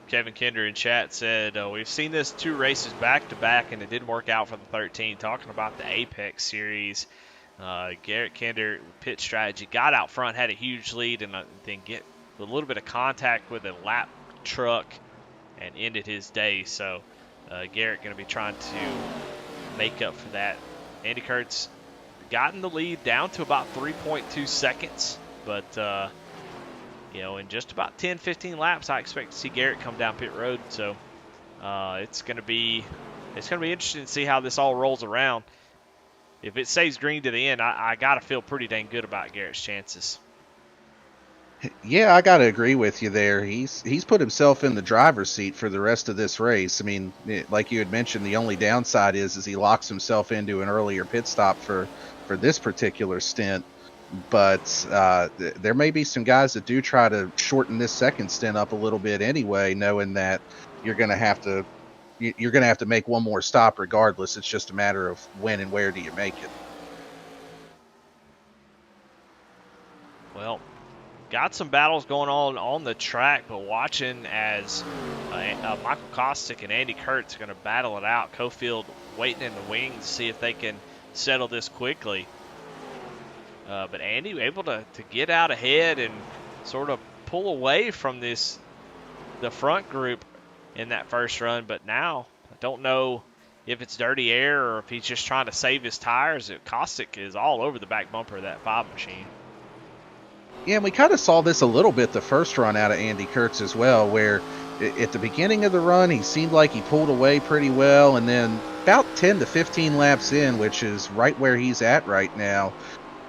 Kevin Kinder in chat said, we've seen this 2 races back to back and it didn't work out for the 13. Talking about the Apex series, Garrett Kinder pit strategy, got out front, had a huge lead, and then get a little bit of contact with a lap truck and ended his day. So Garrett going to be trying to make up for that. Andy Kurtz gotten the lead down to about 3.2 seconds, but in just about 10-15 laps, I expect to see Garrett come down pit road. So it's going to be interesting to see how this all rolls around. If it stays green to the end, I got to feel pretty dang good about Garrett's chances. Yeah, I got to agree with you there. He's put himself in the driver's seat for the rest of this race. Like you had mentioned, the only downside is he locks himself into an earlier pit stop for this particular stint. But there may be some guys that do try to shorten this second stint up a little bit anyway, knowing that you're going to have to you're going to have to make one more stop regardless. It's just a matter of when and where do you make it. Well, got some battles going on the track, but watching as Michael Kostick and Andy Kurtz are going to battle it out. Cofield waiting in the wings to see if they can settle this quickly. But Andy able to get out ahead and sort of pull away from the front group in that first run. But now I don't know if it's dirty air or if he's just trying to save his tires. Kostick is all over the back bumper of that 5 machine. Yeah, and we kind of saw this a little bit the first run out of Andy Kurtz as well, where at the beginning of the run, he seemed like he pulled away pretty well, and then about 10 to 15 laps in, which is right where he's at right now,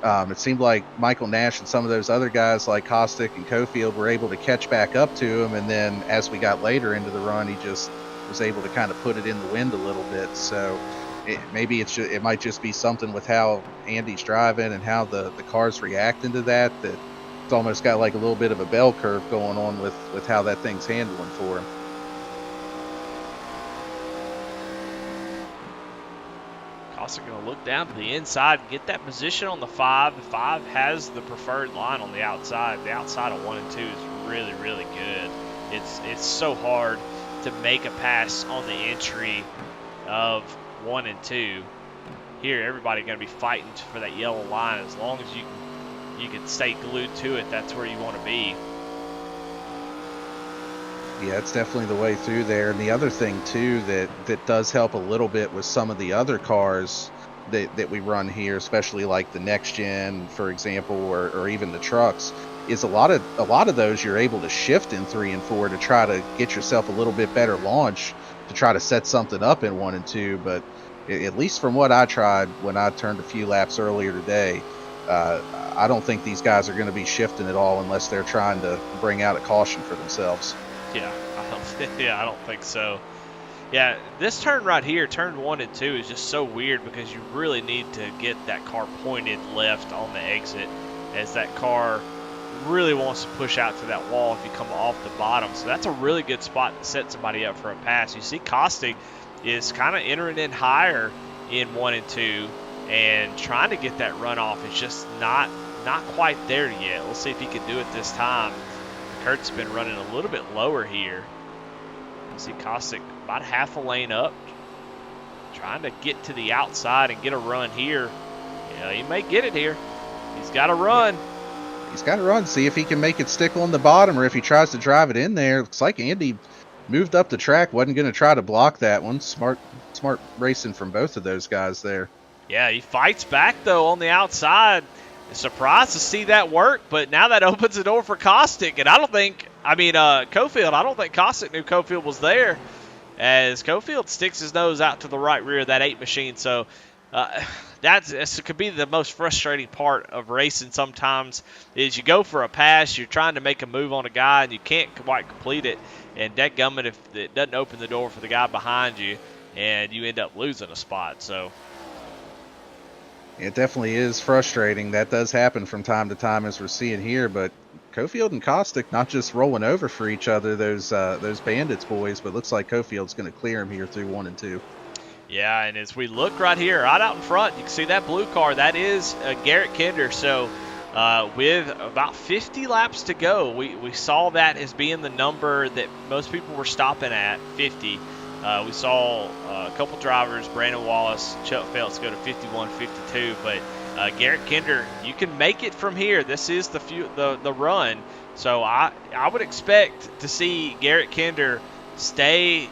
it seemed like Michael Nash and some of those other guys like Kostick and Cofield were able to catch back up to him, and then as we got later into the run, he just was able to kind of put it in the wind a little bit. So maybe it might just be something with how Andy's driving and how the car's reacting to that it's almost got like a little bit of a bell curve going on with how that thing's handling for him. Kostick going to look down to the inside and get that position on the 5. The 5 has the preferred line on the outside. The outside of 1 and 2 is really, really good. It's so hard to make a pass on the entry of 1 and 2. Here, everybody going to be fighting for that yellow line. As long as you can stay glued to it, that's where you want to be. Yeah, it's definitely the way through there. And the other thing too that does help a little bit with some of the other cars that we run here, especially like the next gen, for example, or even the trucks, is a lot of those you're able to shift in 3 and 4 to try to get yourself a little bit better launch to try to set something up in 1 and 2. But at least from what I tried when I turned a few laps earlier today, I don't think these guys are going to be shifting at all unless they're trying to bring out a caution for themselves. Yeah, I don't think so. Yeah, this turn right here, turn 1 and 2, is just so weird because you really need to get that car pointed left on the exit, as that car really wants to push out to that wall if you come off the bottom. So that's a really good spot to set somebody up for a pass. You see Kostick is kind of entering in higher in 1 and 2 and trying to get that runoff. It's just not quite there yet. We'll see if he can do it this time. Kurt's been running a little bit lower here. You see Kostick about half a lane up, trying to get to the outside and get a run here. Yeah, he may get it here. He's got to run. He's got to run. See if he can make it stick on the bottom, or if he tries to drive it in there. Looks like Andy moved up the track, wasn't going to try to block that one. Smart racing from both of those guys there. Yeah, he fights back though on the outside. Surprised to see that work, but now that opens the door for Kostick, and Cofield, I don't think Kostick knew Cofield was there, as Cofield sticks his nose out to the right rear of that 8 machine. So that could be the most frustrating part of racing sometimes, is you go for a pass, you're trying to make a move on a guy, and you can't quite complete it, and dadgummit if it doesn't open the door for the guy behind you, and you end up losing a spot. So it definitely is frustrating. That does happen from time to time, as we're seeing here. But Cofield and Kostick not just rolling over for each other, those Bandits boys, but looks like Cofield's going to clear him here through 1 and 2. Yeah, and as we look right here, right out in front, you can see that blue car. That is Garrett Kinder. So with about 50 laps to go, we saw that as being the number that most people were stopping at, 50. We saw a couple drivers, Brandon Wallace, Chuck Phelps, go to 51, 52. But Garrett Kinder, you can make it from here. This is the run. So I would expect to see Garrett Kinder stay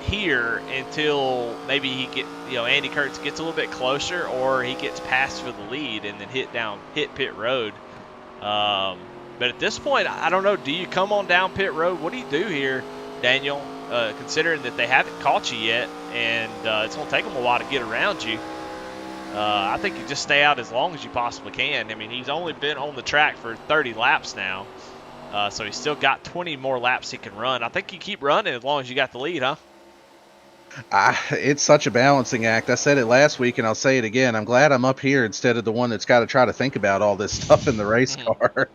here until maybe Andy Kurtz gets a little bit closer, or he gets passed for the lead and then hit pit road. But at this point, I don't know. Do you come on down pit road? What do you do here, Daniel? Considering that they haven't caught you yet, and it's going to take them a while to get around you. I think you just stay out as long as you possibly can. I mean, he's only been on the track for 30 laps now, so he's still got 20 more laps he can run. I think you keep running as long as you got the lead, huh? It's such a balancing act. I said it last week, and I'll say it again. I'm glad I'm up here instead of the one that's got to try to think about all this stuff in the race car.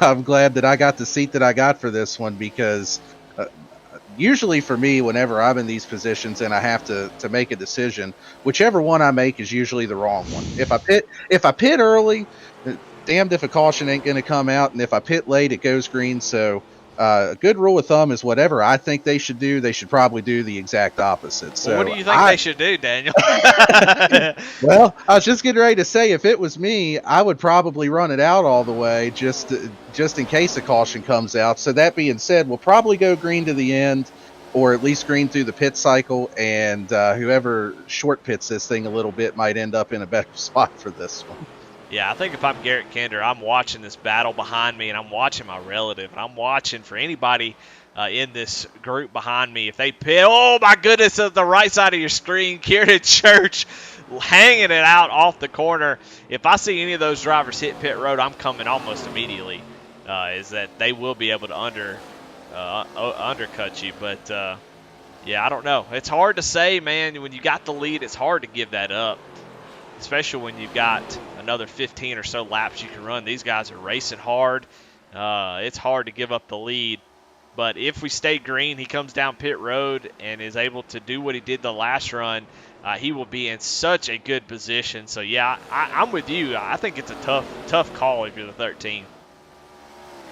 I'm glad that I got the seat that I got for this one, because usually for me, whenever I'm in these positions and I have to make a decision, whichever one I make is usually the wrong one. If I pit early, damned if a caution ain't going to come out, and if I pit late, it goes green. So a good rule of thumb is whatever I think they should do, they should probably do the exact opposite. So well, what do you think they should do, Daniel? Well, I was just getting ready to say, if it was me, I would probably run it out all the way just in case a caution comes out. So that being said, we'll probably go green to the end, or at least green through the pit cycle, and whoever short pits this thing a little bit might end up in a better spot for this one. Yeah, I think if I'm Garrett Kinder, I'm watching this battle behind me, and I'm watching my relative, and I'm watching for anybody in this group behind me. If they pit, oh my goodness, at the right side of your screen, Kieran Church hanging it out off the corner. If I see any of those drivers hit pit road, I'm coming almost immediately. Is that they will be able to undercut you, but yeah, I don't know. It's hard to say, man. When you got the lead, it's hard to give that up, especially when you've got another 15 or so laps you can run. These guys are racing hard. It's hard to give up the lead. But if we stay green, he comes down pit road and is able to do what he did the last run, he will be in such a good position. So, yeah, I'm with you. I think it's a tough call if you're the 13.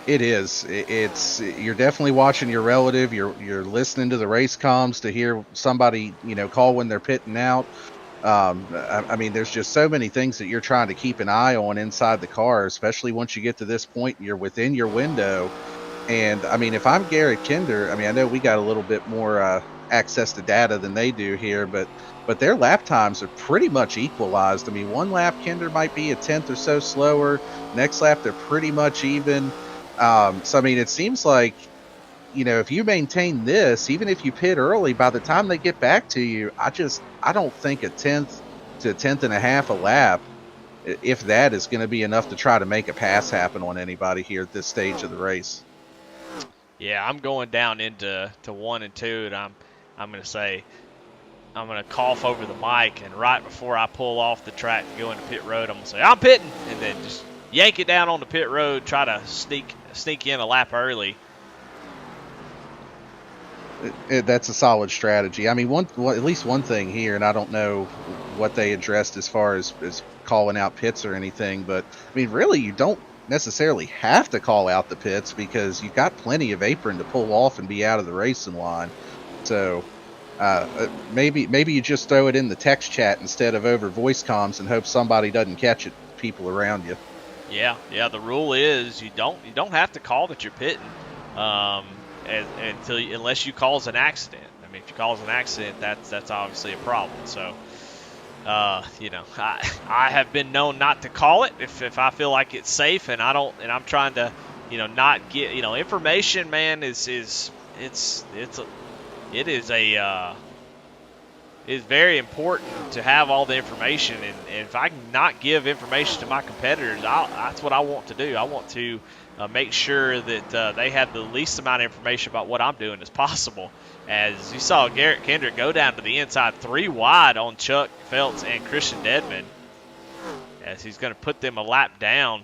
It is. You're definitely watching your relative. You're listening to the race comms to hear somebody, call when they're pitting out. I mean, there's just so many things that you're trying to keep an eye on inside the car, especially once you get to this point and you're within your window. And, I mean, if I'm Garrett Kinder, I mean, I know we got a little bit more access to data than they do here, but their lap times are pretty much equalized. I mean, one lap, Kinder might be a tenth or so slower. Next lap, they're pretty much even. So, I mean, it seems like, if you maintain this, even if you pit early, by the time they get back to you, I don't think a tenth to a tenth and a half a lap, if that, is going to be enough to try to make a pass happen on anybody here at this stage of the race. Yeah, I'm going down into 1 and 2, and I'm going to say I'm going to cough over the mic, and right before I pull off the track and go into pit road, I'm going to say I'm pitting, and then just yank it down on the pit road, try to sneak in a lap early. That's a solid strategy. I mean, at least one thing here, and I don't know what they addressed as far as calling out pits or anything, but I mean, really, you don't necessarily have to call out the pits because you've got plenty of apron to pull off and be out of the racing line. So maybe you just throw it in the text chat instead of over voice comms and hope somebody doesn't catch it, people around you. Yeah. The rule is you don't have to call that you're pitting unless you cause an accident. I mean, if you cause an accident, that's obviously a problem. So. I have been known not to call it if I feel like it's safe, and I'm trying to, not get, information, man, is very important to have all the information, and if I can not give information to my competitors, that's what I want to do. I want to make sure that they have the least amount of information about what I'm doing as possible. As you saw Garrett Kendrick go down to the inside 3 wide on Chuck Feltz and Christian Dedman, as he's going to put them a lap down.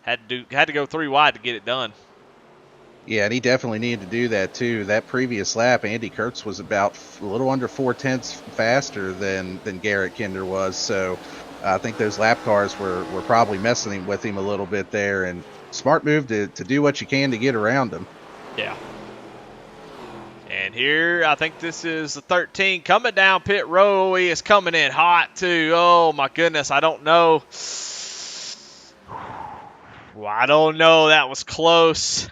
Had to go 3 wide to get it done. Yeah, and he definitely needed to do that too. That previous lap, Andy Kurtz was about a little under 4/10 faster than Garrett Kinder was. So I think those lap cars were probably messing with him a little bit there. And smart move to do what you can to get around him. Yeah. And here, I think this is the 13 coming down pit road. He is coming in hot too. Oh my goodness, I don't know. Well, I don't know. That was close.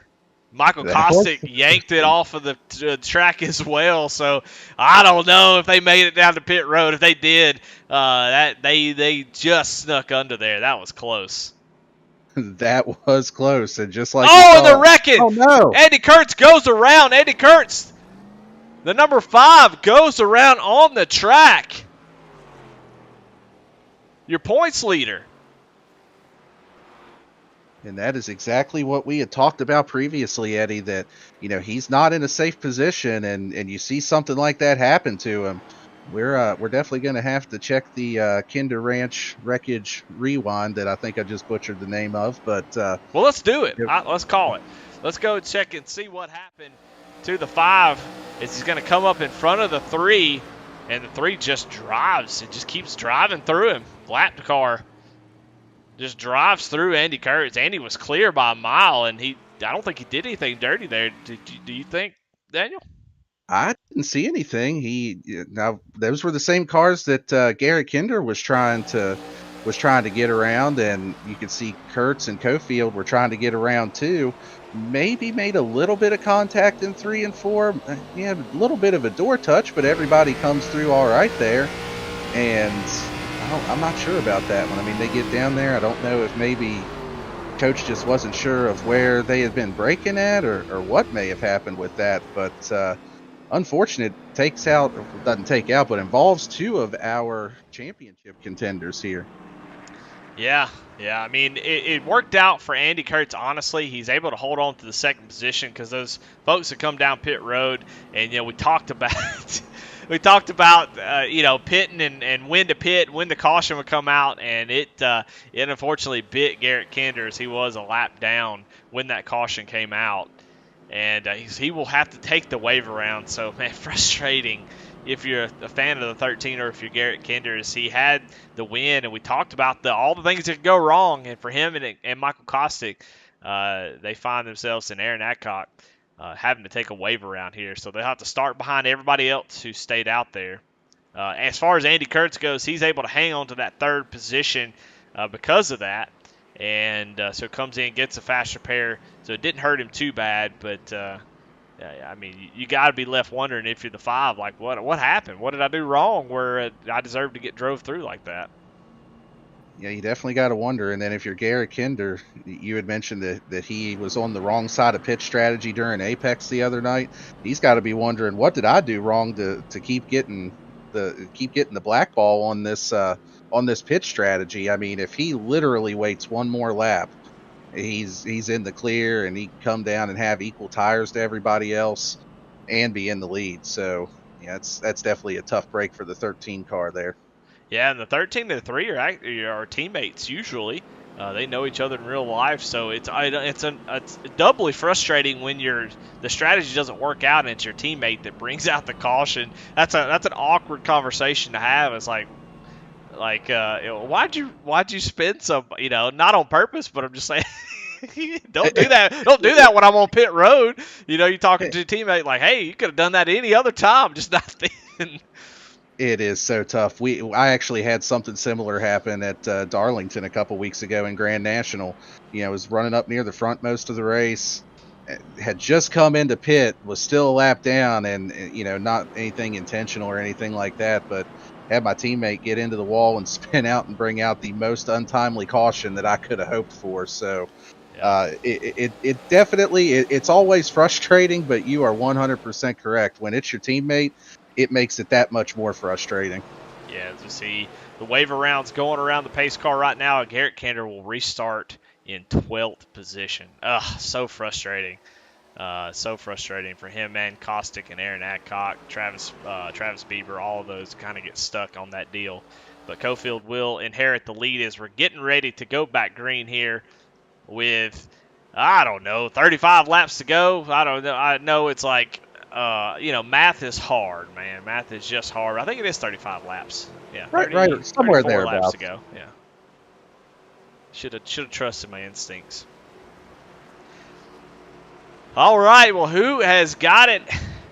Michael Kostick yanked it off of the track as well, so I don't know if they made it down to pit road. If they did, they just snuck under there. That was close. That was close, and just like the wrecking! Oh no! Andy Kurtz goes around. Andy Kurtz, the number 5, goes around on the track. Your points leader. And that is exactly what we had talked about previously, Eddie, that, he's not in a safe position, and you see something like that happen to him. We're definitely going to have to check the Kinder Ranch Wreckage Rewind that I think I just butchered the name of. But well, let's do it. Let's call it. Let's go check and see what happened to the 5 is he's going to come up in front of the 3, and the 3 just drives. It just keeps driving through him. Lap car just drives through Andy Kurtz. Andy was clear by a mile, and I don't think he did anything dirty there. Do you think, Daniel? I didn't see anything. Now those were the same cars that Garrett Kinder was trying to get around, and you could see Kurtz and Cofield were trying to get around too. Maybe made a little bit of contact in 3 and 4. Yeah, a little bit of a door touch, but everybody comes through all right there. And I'm not sure about that one. I mean, they get down there. I don't know if maybe coach just wasn't sure of where they had been braking at, or what may have happened with that. But unfortunate, doesn't take out, but involves 2 of our championship contenders here. Yeah. I mean, it worked out for Andy Kurtz, honestly. He's able to hold on to the second position because those folks that come down pit road, and, we talked about pitting and when to pit, when the caution would come out, and it unfortunately bit Garrett Kinder as he was a lap down when that caution came out. And he will have to take the wave around. So, man, frustrating if you're a fan of the 13 or if you're Garrett Kenders. He had the win, and we talked about all the things that could go wrong. And for him and Michael Kostick, they find themselves in Aaron Adcock having to take a wave around here. So they'll have to start behind everybody else who stayed out there. As far as Andy Kurtz goes, he's able to hang on to that third position because of that. And so comes in, gets a faster pair. So it didn't hurt him too bad, but I mean, you got to be left wondering if you're the 5, like what happened? What did I do wrong where I deserve to get drove through like that? Yeah, you definitely got to wonder. And then if you're Garrett Kinder, you had mentioned that he was on the wrong side of pitch strategy during Apex the other night. He's got to be wondering, what did I do wrong to keep getting the black ball on this pitch strategy? I mean, if he literally waits one more lap, he's in the clear, and he can come down and have equal tires to everybody else and be in the lead. So yeah, that's definitely a tough break for the 13 car there. Yeah, and the 13 and the 3 are teammates usually. They know each other in real life, so it's doubly frustrating when the strategy doesn't work out and it's your teammate that brings out the caution. That's an awkward conversation to have. It's like why'd you spin some, not on purpose, but I'm just saying. Don't do that. Don't do that when I'm on pit road. You're talking to a teammate like, hey, you could have done that any other time, just not then. It is so tough. I actually had something similar happen at Darlington a couple weeks ago in Grand National. Was running up near the front most of the race, had just come into pit, was still a lap down, and not anything intentional or anything like that, but had my teammate get into the wall and spin out and bring out the most untimely caution that I could have hoped for. So it definitely, it's always frustrating, but you are 100% correct. When it's your teammate, it makes it that much more frustrating. Yeah, to see the wave arounds going around the pace car right now, Garrett Kinder will restart in 12th position. Ugh, so frustrating. So frustrating for him, man. Kostick and Aaron Adcock, Travis Bieber, all of those kind of get stuck on that deal. But Cofield will inherit the lead as we're getting ready to go back green here with, 35 laps to go. I don't know. I know it's like, math is hard, man. Math is just hard. I think it is 35 laps. Yeah, right, somewhere there laps to go. Yeah, should have trusted my instincts. All right, well, who has got it?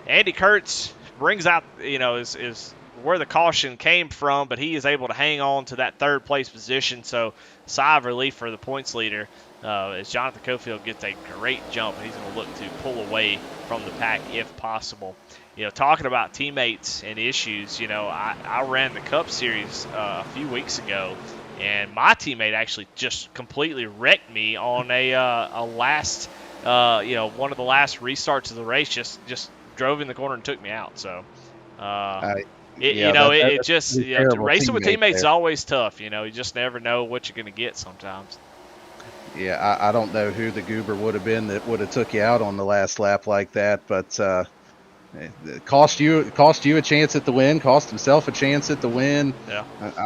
Andy Kurtz brings out, is where the caution came from, but he is able to hang on to that third place position. So sigh of relief for the points leader as Jonathan Cofield gets a great jump. He's going to look to pull away from the pack if possible. Talking about teammates and issues, I ran the Cup Series a few weeks ago, and my teammate actually just completely wrecked me on a last, one of the last restarts of the race. Just drove in the corner and took me out. So, racing with teammates is always tough. You just never know what you're going to get sometimes. Yeah, I don't know who the goober would have been that would have took you out on the last lap like that, but it cost you a chance at the win, cost himself a chance at the win. Yeah.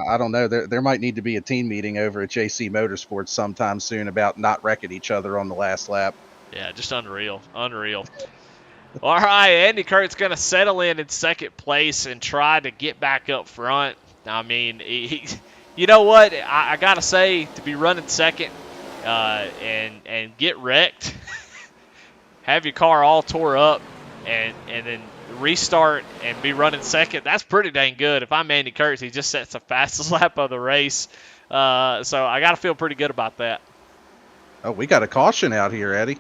I don't know. There might need to be a team meeting over at JC Motorsports sometime soon about not wrecking each other on the last lap. Yeah, just unreal. All right, Andy Kurt's going to settle in second place and try to get back up front. I mean, you know what? I got to say, to be running second and get wrecked, have your car all tore up, and then restart and be running second, that's pretty dang good. If I'm Andy Kurtz, he just sets the fastest lap of the race. So I got to feel pretty good about that. Oh, we got a caution out here, Eddie.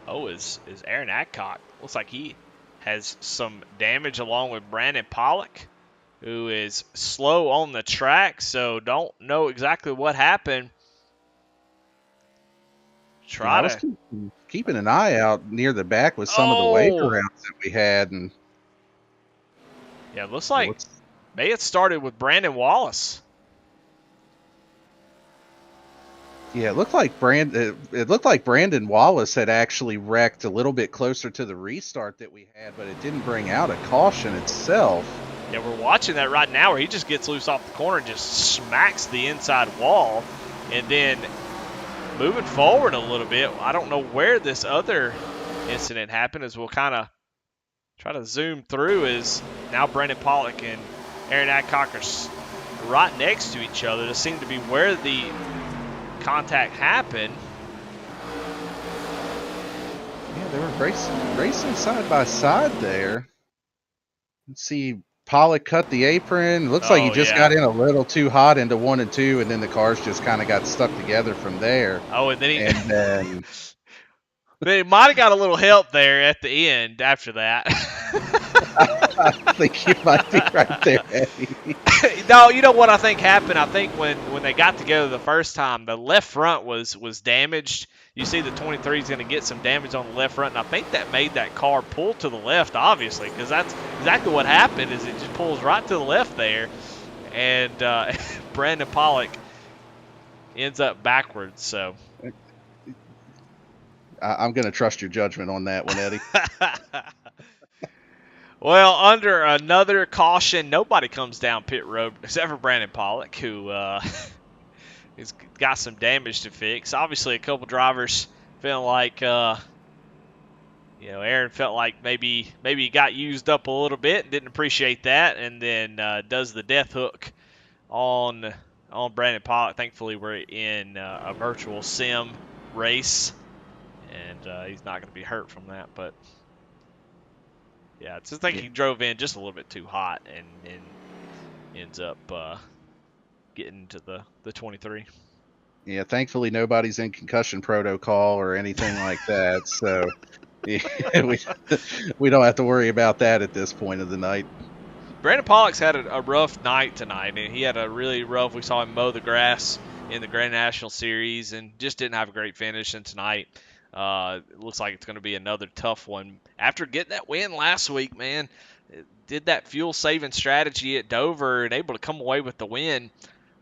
Oh, is Aaron Adcock. Looks like he has some damage along with Brandon Pollock, who is slow on the track, so don't know exactly what happened. I was keeping an eye out near the back with some of the wave rounds that we had, and yeah, it looks like may have started with Brandon Wallace. Yeah, it looked like Brandon Wallace had actually wrecked a little bit closer to the restart that we had, but it didn't bring out a caution itself. Yeah, we're watching that right now where he just gets loose off the corner and just smacks the inside wall. And then moving forward a little bit, I don't know where this other incident happened, as we'll kind of try to zoom through, is now Brandon Pollock and Aaron Adcock are right next to each other. This seemed to be where the contact happened. Yeah, they were racing side by side there. Let's see, Pollock cut the apron. Looks like he just got in a little too hot into 1 and 2, and then the cars just kind of got stuck together from there. Oh, and then they might have got a little help there at the end after that. I think you might be right there, Eddie. No, you know what I think happened? I think when they got together the first time, the left front was damaged. You see the 23 is going to get some damage on the left front, and I think that made that car pull to the left, obviously, because that's exactly what happened, is it just pulls right to the left there, and Brandon Pollock ends up backwards. So I'm going to trust your judgment on that one, Eddie. Well, under another caution, nobody comes down pit road except for Brandon Pollock, who has got some damage to fix. Obviously, a couple drivers feeling like, Aaron felt like maybe he got used up a little bit and didn't appreciate that, and then does the death hook on Brandon Pollock. Thankfully, we're in a virtual sim race, and he's not going to be hurt from that, but. Yeah, I just think he drove in just a little bit too hot and ends up getting to the 23. Yeah, thankfully nobody's in concussion protocol or anything like that, so yeah, we don't have to worry about that at this point of the night. Brandon Pollock's had a rough night tonight, and he had a really rough. We saw him mow the grass in the Grand National Series and just didn't have a great finish. And tonight, it looks like it's going to be another tough one. After getting that win last week, man, did that fuel-saving strategy at Dover and able to come away with the win,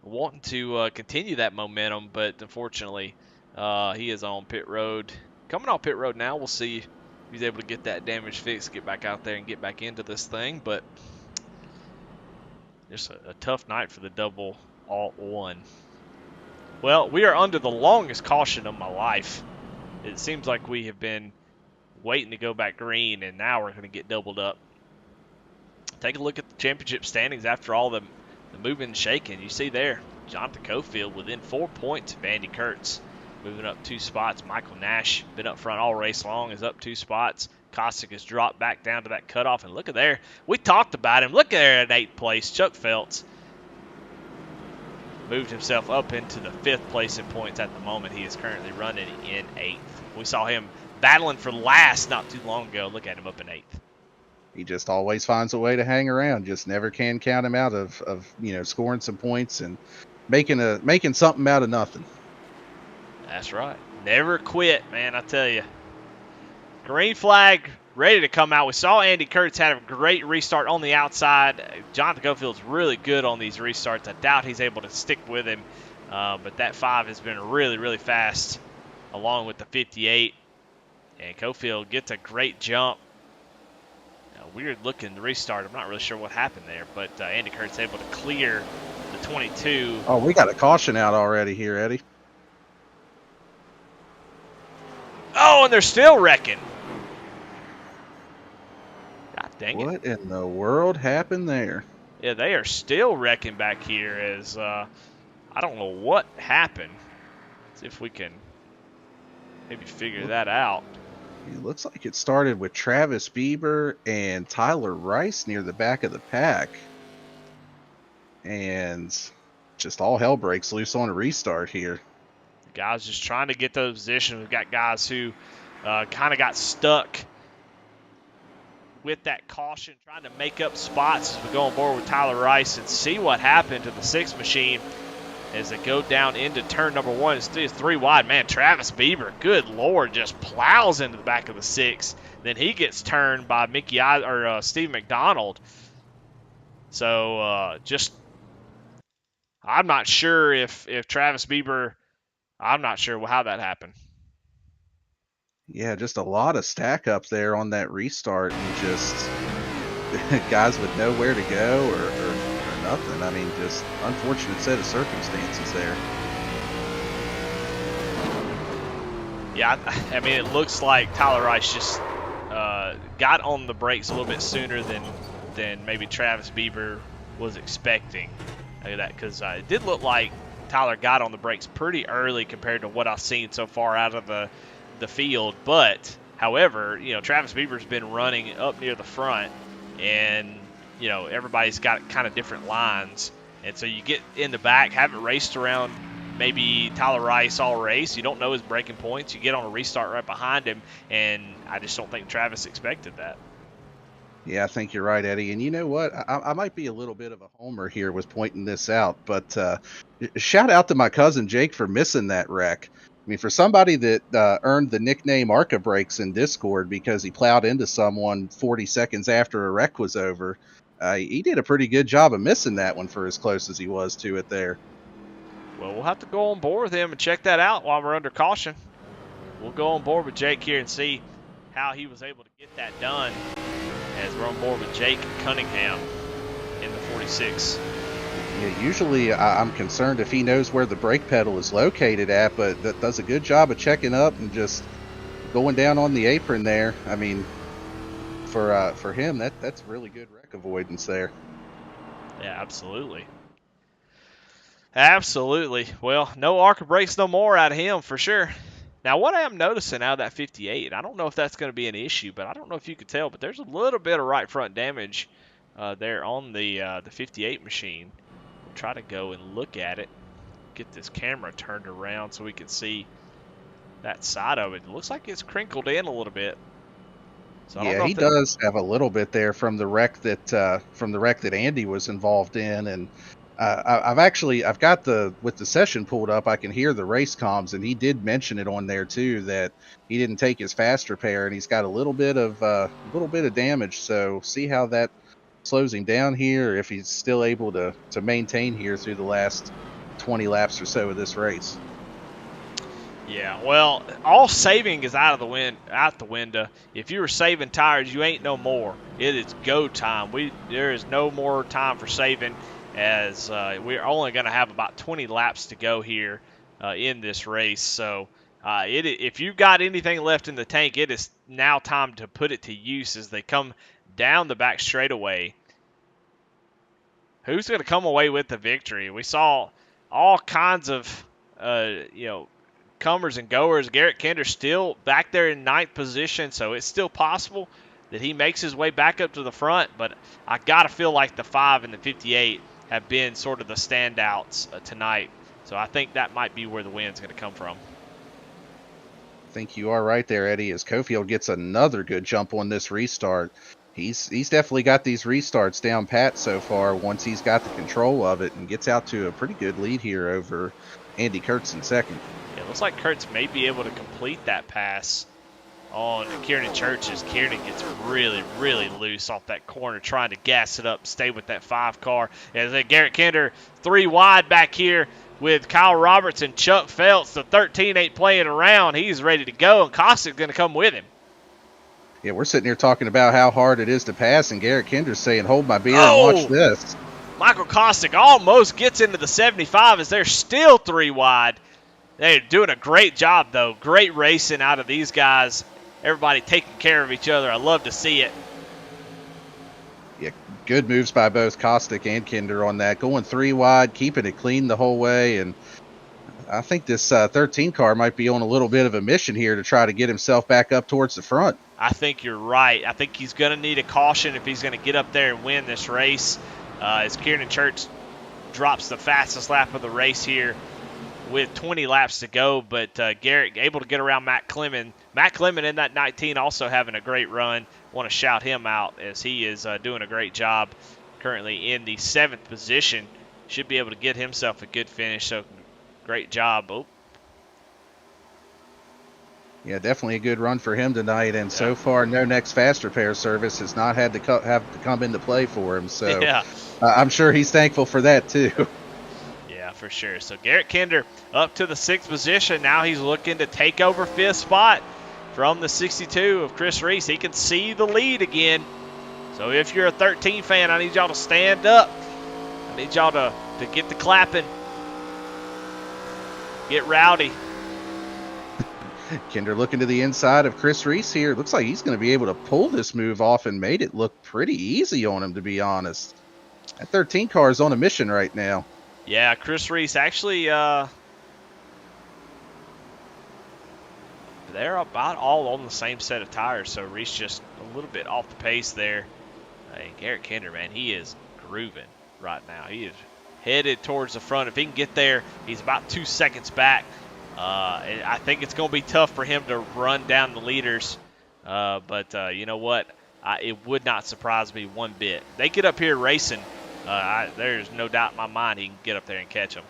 wanting to continue that momentum. But unfortunately, he is on pit road. Coming off pit road now, we'll see if he's able to get that damage fixed, get back out there and get back into this thing. But just a tough night for the double alt one. Well, we are under the longest caution of my life. It seems like we have been waiting to go back green, and now we're going to get doubled up. Take a look at the championship standings after all the moving and shaking. You see there, Jonathan Cofield within 4 points of Andy Kurtz, moving up 2 spots. Michael Nash, been up front all race long, is up 2 spots. Kostick has dropped back down to that cutoff, and look at there. We talked about him. Look there at 8th place. Chuck Phelps moved himself up into the 5th place in points at the moment. He is currently running in 8th. We saw him battling for last not too long ago. Look at him up in 8th. He just always finds a way to hang around. Just never can count him out of scoring some points and making something out of nothing. That's right. Never quit, man, I tell you. Green flag ready to come out. We saw Andy Kurtz had a great restart on the outside. Jonathan Cofield's really good on these restarts. I doubt he's able to stick with him, but that 5 has been really, really fast, along with the 58. And Cofield gets a great jump. A weird-looking restart. I'm not really sure what happened there, but Andy Kurtz able to clear the 22. Oh, we got a caution out already here, Eddie. Oh, and they're still wrecking. Dang it. What in the world happened there? Yeah, they are still wrecking back here as I don't know what happened. See if we can maybe figure that out. It looks like it started with Travis Bieber and Tyler Rice near the back of the pack. And just all hell breaks loose on a restart here. The guys just trying to get those positions. We've got guys who kind of got stuck with that caution, trying to make up spots as we go on board with Tyler Rice and see what happened to the 6 machine as they go down into turn number 1. It's 3 wide. Man, Travis Bieber, good Lord, just plows into the back of the 6. Then he gets turned by Steve McDonald. So just, I'm not sure if Travis Bieber, I'm not sure how that happened. Yeah, just a lot of stack up there on that restart and just guys with nowhere to go or nothing. I mean, just unfortunate set of circumstances there. Yeah, I mean, it looks like Tyler Rice just got on the brakes a little bit sooner than maybe Travis Bieber was expecting. Look at that, because it did look like Tyler got on the brakes pretty early compared to what I've seen so far out of the field. But, however, Travis Bieber's been running up near the front, and, everybody's got kind of different lines. And so you get in the back, haven't raced around maybe Tyler Rice all race. You don't know his breaking points. You get on a restart right behind him, and I just don't think Travis expected that. Yeah, I think you're right, Eddie. And you know what? I might be a little bit of a homer here with pointing this out, but shout out to my cousin Jake for missing that wreck. I mean, for somebody that earned the nickname Arca Breaks in Discord because he plowed into someone 40 seconds after a wreck was over, he did a pretty good job of missing that one for as close as he was to it there. Well, we'll have to go on board with him and check that out while we're under caution. We'll go on board with Jake here and see how he was able to get that done as we're on board with Jake Cunningham in the 46. Yeah, usually I'm concerned if he knows where the brake pedal is located at, but that does a good job of checking up and just going down on the apron there. I mean, for him, that's really good wreck avoidance there. Yeah, absolutely. Absolutely. Well, no Arca brakes no more out of him for sure. Now, what I am noticing out of that 58, I don't know if that's going to be an issue, but I don't know if you could tell, but there's a little bit of right front damage there on the 58 machine. We'll try to go and look at it, get this camera turned around so we can see that side of it. It looks like it's crinkled in a little bit. So yeah, he does have a little bit there from the wreck that Andy was involved in, and I've got with the session pulled up, I can hear the race comms, and he did mention it on there too that he didn't take his fast repair, and he's got a little bit of damage. So see how that slows him down here, if he's still able to maintain here through the last 20 laps or so of this race. Yeah, well, all saving is out the window. If you were saving tires, you ain't no more. It is go time. There is no more time for saving, as we're only going to have about 20 laps to go here in this race. So if you've got anything left in the tank, it is now time to put it to use as they come down the back straightaway. Who's going to come away with the victory? We saw all kinds of, comers and goers. Garrett Kinder still back there in 9th position, so it's still possible that he makes his way back up to the front, but I got to feel like the 5 and the 58 have been sort of the standouts tonight, so I think that might be where the win's going to come from. I think you are right there, Eddie, as Cofield gets another good jump on this restart. He's definitely got these restarts down pat so far once he's got the control of it, and gets out to a pretty good lead here over Andy Kurtz in second. It looks like Kurtz may be able to complete that pass on Kieran Churches. Kieran gets really, really loose off that corner, trying to gas it up, stay with that 5 car. As Garrett Kinder 3 wide back here with Kyle Roberts and Chuck Phelps. The 13 ain't playing around. He's ready to go, and Cossack's going to come with him. Yeah, we're sitting here talking about how hard it is to pass, and Garrett Kinder's saying, hold my beer and watch this. Michael Cossack almost gets into the 75 as they're still 3 wide. They're doing a great job, though. Great racing out of these guys. Everybody taking care of each other. I love to see it. Good moves by both Kostick and Kinder on that. Going 3 wide, keeping it clean the whole way. And I think this 13 car might be on a little bit of a mission here to try to get himself back up towards the front. I think you're right. I think he's going to need a caution if he's going to get up there and win this race. As Kieran Church drops the fastest lap of the race here with 20 laps to go, but Garrett able to get around Matt Clement. Matt Clement in that 19 also having a great run. Want to shout him out as he is doing a great job currently in the 7th position. Should be able to get himself a good finish, so great job. Oh. Yeah, definitely a good run for him tonight, and so far no next fast repair service has not had to have to come into play for him, so I'm sure he's thankful for that too. Yeah, for sure. So Garrett Kinder up to the 6th position. Now he's looking to take over 5th spot from the 62 of Chris Reese. He can see the lead again. So if you're a 13 fan, I need y'all to stand up. I need y'all to get the clapping. Get rowdy. Kinder looking to the inside of Chris Reese here. Looks like he's going to be able to pull this move off and made it look pretty easy on him, to be honest. That 13 car is on a mission right now. Yeah, Chris Reese actually, they're about all on the same set of tires, so Reese just a little bit off the pace there. Hey, Garrett Kinder, man, he is grooving right now. He is headed towards the front. If he can get there, he's about 2 seconds back. I think it's going to be tough for him to run down the leaders, but you know what? It would not surprise me one bit. They get up here racing. There's no doubt in my mind he can get up there and catch them.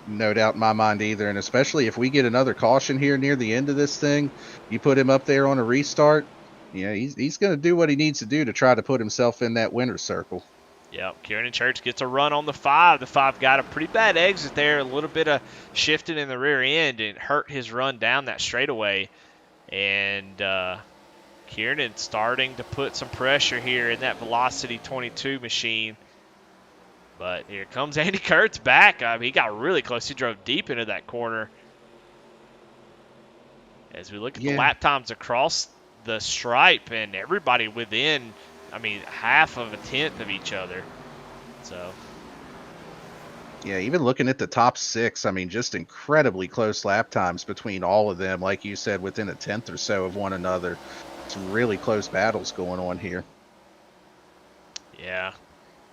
No doubt in my mind either, and especially if we get another caution here near the end of this thing, you put him up there on a restart, he's going to do what he needs to do to try to put himself in that winner's circle. Yep, Kieran Church gets a run on the 5. The 5 got a pretty bad exit there, a little bit of shifting in the rear end, and hurt his run down that straightaway. And Kieran starting to put some pressure here in that Velocity 22 machine. But here comes Andy Kurtz back. He got really close. He drove deep into that corner. As we look at the lap times across the stripe, and everybody within, half of a tenth of each other. So. Yeah, even looking at the top 6, just incredibly close lap times between all of them. Like you said, within a tenth or so of one another. Some really close battles going on here. Yeah.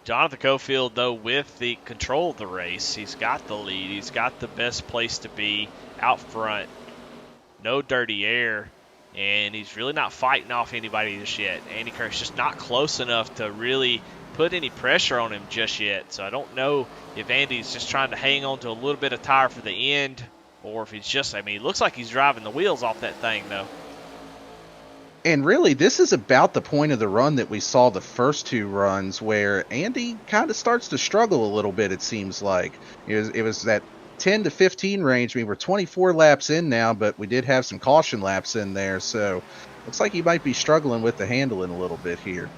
Jonathan Cofield, though, with the control of the race, he's got the lead. He's got the best place to be out front. No dirty air. And he's really not fighting off anybody just yet. Andy Kurt's just not close enough to really put any pressure on him just yet. So I don't know if Andy's just trying to hang on to a little bit of tire for the end, or if he's just, it looks like he's driving the wheels off that thing, though. And really, this is about the point of the run that we saw the first 2 runs, where Andy kind of starts to struggle a little bit, it seems like. It was that 10 to 15 range. We're 24 laps in now, but we did have some caution laps in there, so looks like he might be struggling with the handling a little bit here.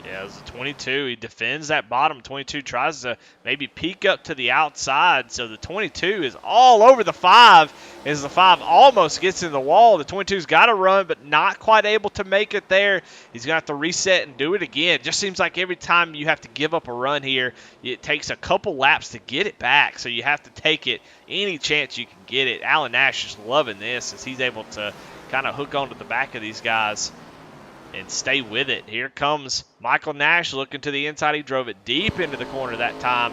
Yeah, it was a 22. He defends that bottom. 22 tries to maybe peek up to the outside, so the 22 is all over the 5 as the 5 almost gets in the wall. The 22's got to run, but not quite able to make it there. He's going to have to reset and do it again. It just seems like every time you have to give up a run here, it takes a couple laps to get it back, so you have to take it any chance you can get it. Alan Nash is loving this as he's able to kind of hook onto the back of these guys and stay with it. Here comes Michael Nash looking to the inside. He drove it deep into the corner that time.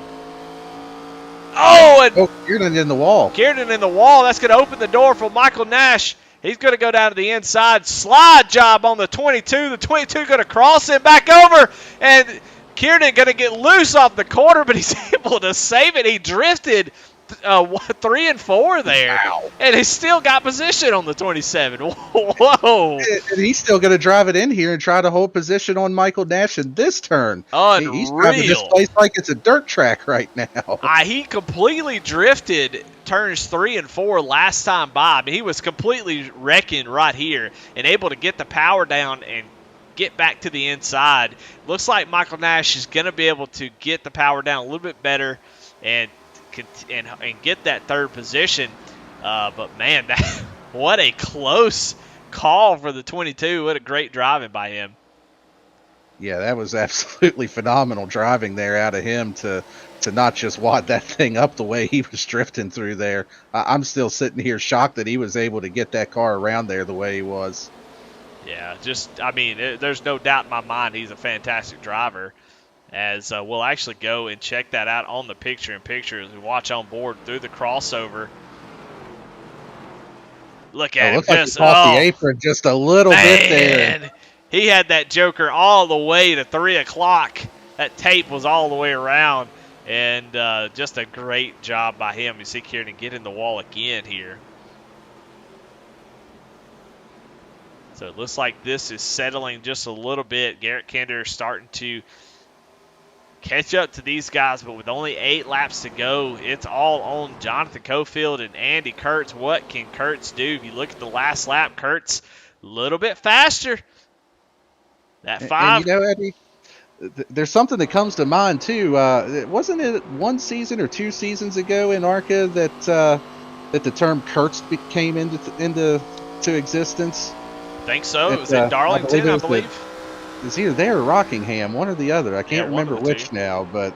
Kieran in the wall. Kieran in the wall. That's going to open the door for Michael Nash. He's going to go down to the inside. Slide job on the 22. The 22 going to cross him back over. And Kieran going to get loose off the corner, but he's able to save it. He drifted 3 and 4 there. Wow. And he's still got position on the 27. Whoa. And he's still going to drive it in here and try to hold position on Michael Nash in this turn. Unreal. He's driving this place like it's a dirt track right now. He completely drifted turns 3 and 4 last time by. He was completely wrecking right here and able to get the power down and get back to the inside. Looks like Michael Nash is going to be able to get the power down a little bit better and get that 3rd position. But man, what a close call for the 22. What a great driving by him. Yeah, that was absolutely phenomenal driving there out of him to not just wad that thing up the way he was drifting through there. I'm still sitting here shocked that he was able to get that car around there the way he was. Yeah, I mean, there's no doubt in my mind he's a fantastic driver. As we'll actually go and check that out on the picture-in-picture as we watch on board through the crossover. Look at him. Looks like he caught the apron just a little bit there. He had that joker all the way to 3 o'clock. That tape was all the way around. And just a great job by him. You see Kieran get in the wall again here. So it looks like this is settling just a little bit. Garrett Kinder starting to catch up to these guys, but with only 8 laps to go, it's all on Jonathan Cofield and Andy Kurtz. What can Kurtz do? If you look at the last lap, Kurtz a little bit faster. That 5. And you know, Eddie, there's something that comes to mind too. Wasn't it 1 season or 2 seasons ago in Arca that the term Kurtz came into existence? I think so. It was in Darlington, I believe. It was either there or Rockingham, one or the other. I can't remember which now, but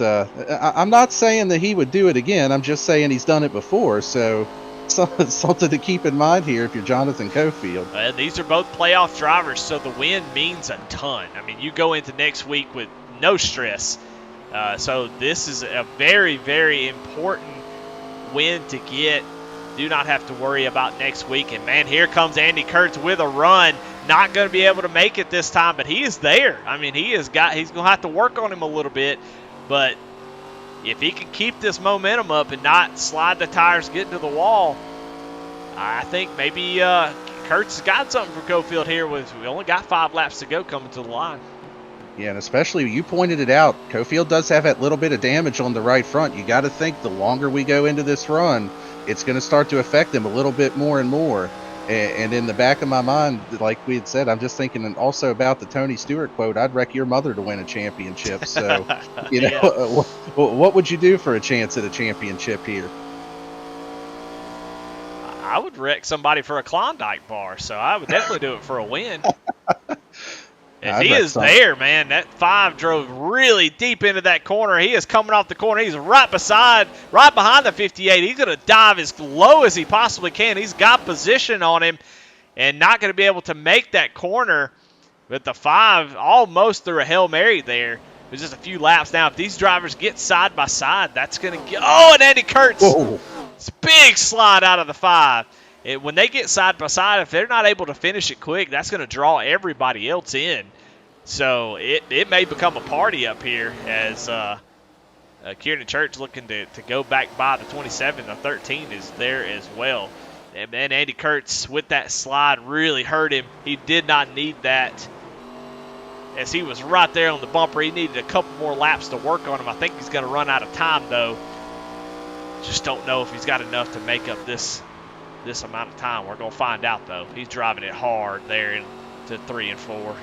I'm not saying that he would do it again. I'm just saying he's done it before, so something to keep in mind here if you're Jonathan Cofield. These are both playoff drivers, so the win means a ton. I mean, you go into next week with no stress. So this is a very, very important win to get. Do not have to worry about next week. And, man, here comes Andy Kurtz with a run. Not going to be able to make it this time, but he is there. I mean, he's going to have to work on him a little bit. But if he can keep this momentum up and not slide the tires, get into the wall, I think maybe Kurtz has got something for Cofield here. We only got 5 laps to go coming to the line. Yeah, and especially you pointed it out, Cofield does have that little bit of damage on the right front. You got to think the longer we go into this run, it's going to start to affect him a little bit more and more. And in the back of my mind, like we had said, I'm just thinking also about the Tony Stewart quote, I'd wreck your mother to win a championship. So, you know, what would you do for a chance at a championship here? I would wreck somebody for a Klondike bar, so I would definitely do it for a win. If he is there, man, that 5 drove really deep into that corner. He is coming off the corner. He's right behind the 58. He's going to dive as low as he possibly can. He's got position on him and not going to be able to make that corner. But the 5 almost threw a Hail Mary there. There's just a few laps now. If these drivers get side by side, that's going to get – oh, and Andy Kurtz. Whoa. It's a big slide out of the 5. When they get side by side, if they're not able to finish it quick, that's going to draw everybody else in. So it may become a party up here as Kieran Church looking to go back by the 27. The 13 is there as well. And then Andy Kurtz with that slide really hurt him. He did not need that as he was right there on the bumper. He needed a couple more laps to work on him. I think he's going to run out of time, though. Just don't know if he's got enough to make up this amount of time. We're going to find out, though. He's driving it hard there into 3 and 4.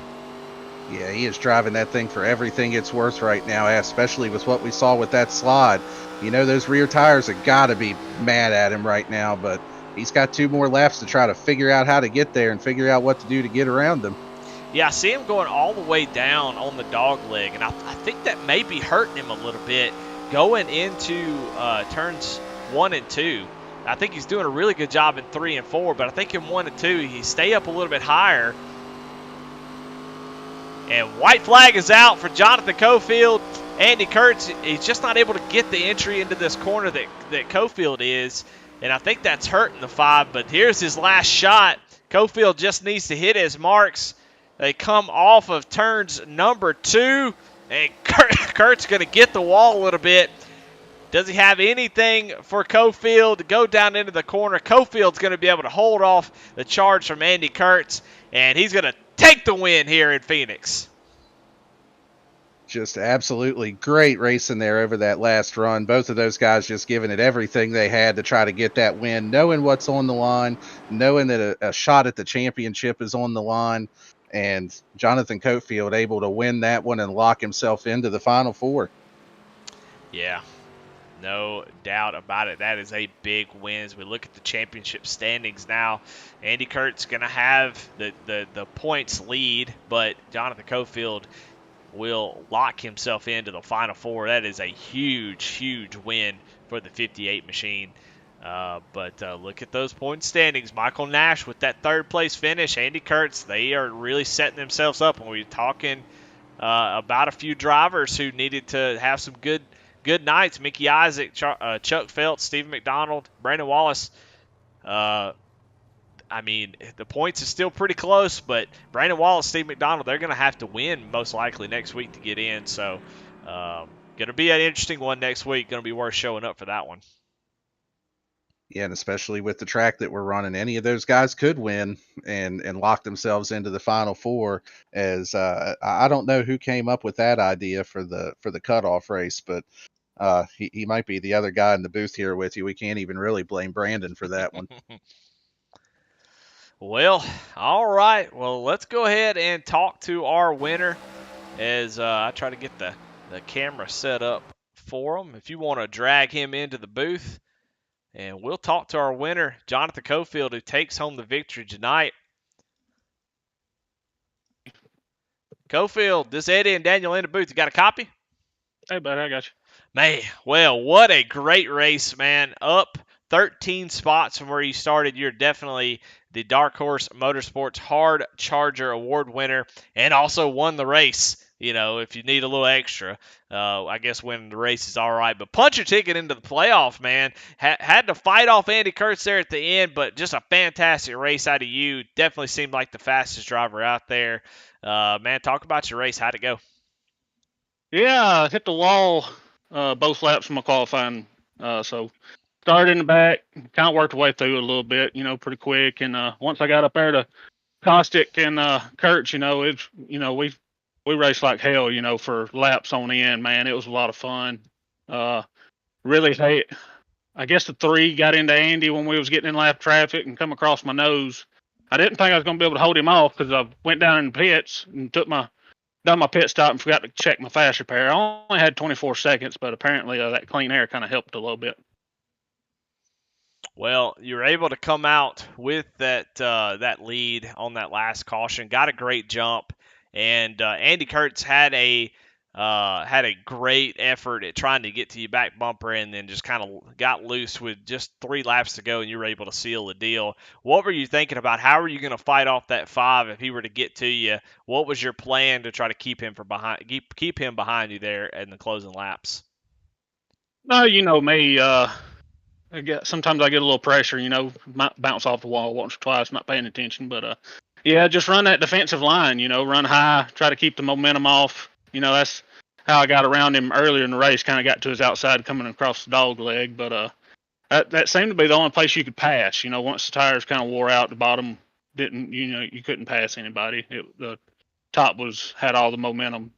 Yeah, he is driving that thing for everything it's worth right now, especially with what we saw with that slide. You know, those rear tires have got to be mad at him right now, but he's got 2 more laps to try to figure out how to get there and figure out what to do to get around them. Yeah, I see him going all the way down on the dog leg, and I think that may be hurting him a little bit going into turns 1 and 2. I think he's doing a really good job in 3 and 4, but I think in 1 and 2, he stay up a little bit higher. And white flag is out for Jonathan Cofield. Andy Kurtz, he's just not able to get the entry into this corner that Cofield is. And I think that's hurting the 5. But here's his last shot. Cofield just needs to hit his marks. They come off of turns number 2. And Kurt's going to get the wall a little bit. Does he have anything for Cofield to go down into the corner? Cofield's going to be able to hold off the charge from Andy Kurtz. And he's going to take the win here in Phoenix. Just absolutely great racing there over that last run. Both of those guys just giving it everything they had to try to get that win, knowing what's on the line, knowing that a shot at the championship is on the line, and Jonathan Cofield able to win that one and lock himself into the Final Four. Yeah. No doubt about it. That is a big win. As we look at the championship standings now, Andy Kurt's going to have the points lead, but Jonathan Cofield will lock himself into the Final Four. That is a huge, huge win for the 58 machine. But look at those point standings. Michael Nash with that third place finish. Andy Kurtz, they are really setting themselves up. When we were talking about a few drivers who needed to have some good nights, Mickey Isaac, Chuck Phelps, Stephen McDonald, Brandon Wallace. I mean, the points is still pretty close, but Brandon Wallace, Steve McDonald, they're going to have to win most likely next week to get in. So, going to be an interesting one next week. Going to be worth showing up for that one. Yeah, and especially with the track that we're running, any of those guys could win and lock themselves into the Final Four. As I don't know who came up with that idea for the cutoff race, but he might be the other guy in the booth here with you. We can't even really blame Brandon for that one. Well, all right. Well, let's go ahead and talk to our winner as I try to get the camera set up for him. If you want to drag him into the booth, and we'll talk to our winner, Jonathan Cofield, who takes home the victory tonight. Cofield, this Eddie and Daniel in the booth. You got a copy? Hey, bud, I got you. Man, well, what a great race, man. Up 13 spots from where you started. You're definitely the Dark Horse Motorsports Hard Charger Award winner and also won the race. You know, if you need a little extra, I guess winning the race is all right. But punch your ticket into the playoff, man. Had to fight off Andy Kurtz there at the end, but just a fantastic race out of you. Definitely seemed like the fastest driver out there. Man, talk about your race. How'd it go? Yeah, I hit the wall both laps from my qualifying. So started in the back, kind of worked my way through it a little bit, pretty quick. And once I got up there to Caustic and Kurtz, we raced like hell, for laps on end, man. It was a lot of fun. Really hate. I guess the three got into Andy when we was getting in lap traffic and come across my nose. I didn't think I was going to be able to hold him off because I went down in the pits and done my pit stop and forgot to check my fast repair. I only had 24 seconds, but apparently that clean air kind of helped a little bit. Well, you were able to come out with that lead on that last caution. Got a great jump, and Andy Kurtz had a great effort at trying to get to your back bumper, and then just kind of got loose with just 3 laps to go, and you were able to seal the deal. What were you thinking about? How were you going to fight off that 5 if he were to get to you? What was your plan to try to keep him keep him behind you there in the closing laps? No, you know me. Sometimes I get a little pressure, might bounce off the wall once or twice, not paying attention. But yeah, just run that defensive line, run high, try to keep the momentum off. That's how I got around him earlier in the race, kind of got to his outside coming across the dog leg. But that seemed to be the only place you could pass. Once the tires kind of wore out, the bottom didn't, you couldn't pass anybody. The top had all the momentum.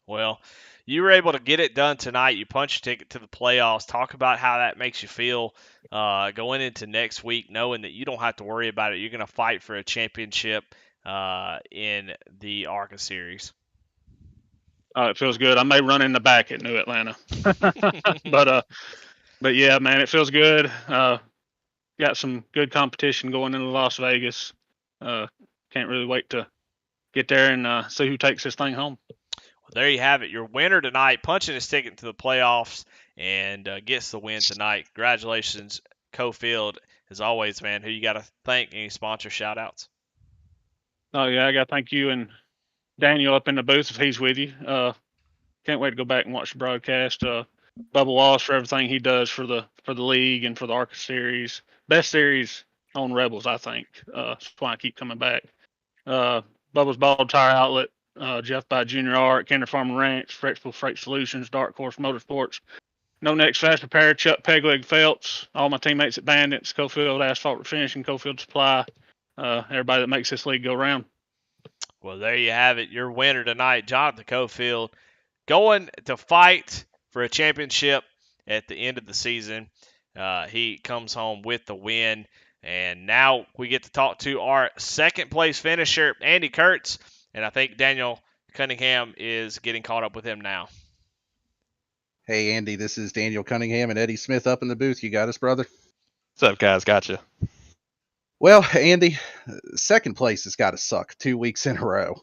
Well, you were able to get it done tonight. You punched a ticket to the playoffs. Talk about how that makes you feel going into next week, knowing that you don't have to worry about it. You're going to fight for a championship in the Arca series. It feels good. I may run in the back at New Atlanta, but yeah, man, it feels good. Got some good competition going into Las Vegas. Can't really wait to get there and see who takes this thing home. Well, there you have it. Your winner tonight, punching his ticket to the playoffs and gets the win tonight. Congratulations, Cofield. As always, man, who you got to thank? Any sponsor shout-outs? Oh, yeah, I got to thank you and Daniel up in the booth if he's with you. Can't wait to go back and watch the broadcast. Bubba Wallace for everything he does for the league and for the Arca series. Best series on Rebels, I think. That's why I keep coming back. Bubba's Bald Tire Outlet, Jeff by Junior Art, Kinder Farm Ranch, Fretchville Freight Solutions, Dark Horse Motorsports, No Next Fast Repair, Chuck Pegleg Phelps, all my teammates at Bandits, Cofield Asphalt Finishing, Cofield Supply, everybody that makes this league go round. Well, there you have it. Your winner tonight, Jonathan Cofield, going to fight for a championship at the end of the season. He comes home with the win. And now we get to talk to our second place finisher, Andy Kurtz. And I think Daniel Cunningham is getting caught up with him now. Hey, Andy, this is Daniel Cunningham and Eddie Smith up in the booth. You got us, brother? What's up, guys? Gotcha. Well, Andy, second place has got to suck 2 weeks in a row.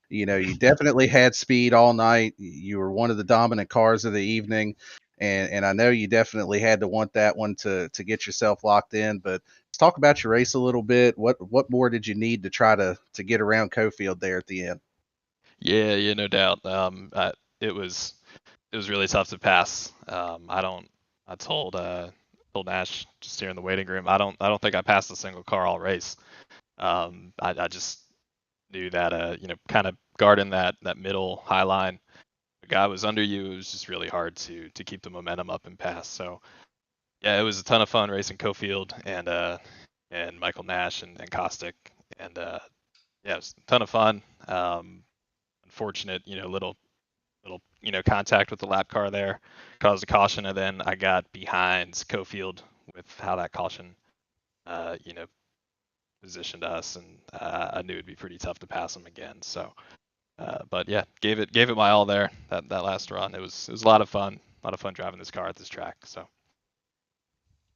You definitely had speed all night. You were one of the dominant cars of the evening, and I know you definitely had to want that one to get yourself locked in. But let's talk about your race a little bit. What more did you need to try to get around Cofield there at the end? Yeah, no doubt. It was really tough to pass. I told Nash just here in the waiting room. I don't think I passed a single car all race. I just knew that kind of guarding that middle high line. The guy was under you. It was just really hard to keep the momentum up and pass. So yeah, it was a ton of fun racing Cofield and Michael Nash and Caustic and yeah, it was a ton of fun. Unfortunate, little contact with the lap car there caused a caution, and then I got behind Cofield with how that caution uh, you know positioned us, and I knew it'd be pretty tough to pass him again. So but yeah, gave it my all there. That last run, it was a lot of fun driving this car at this track. So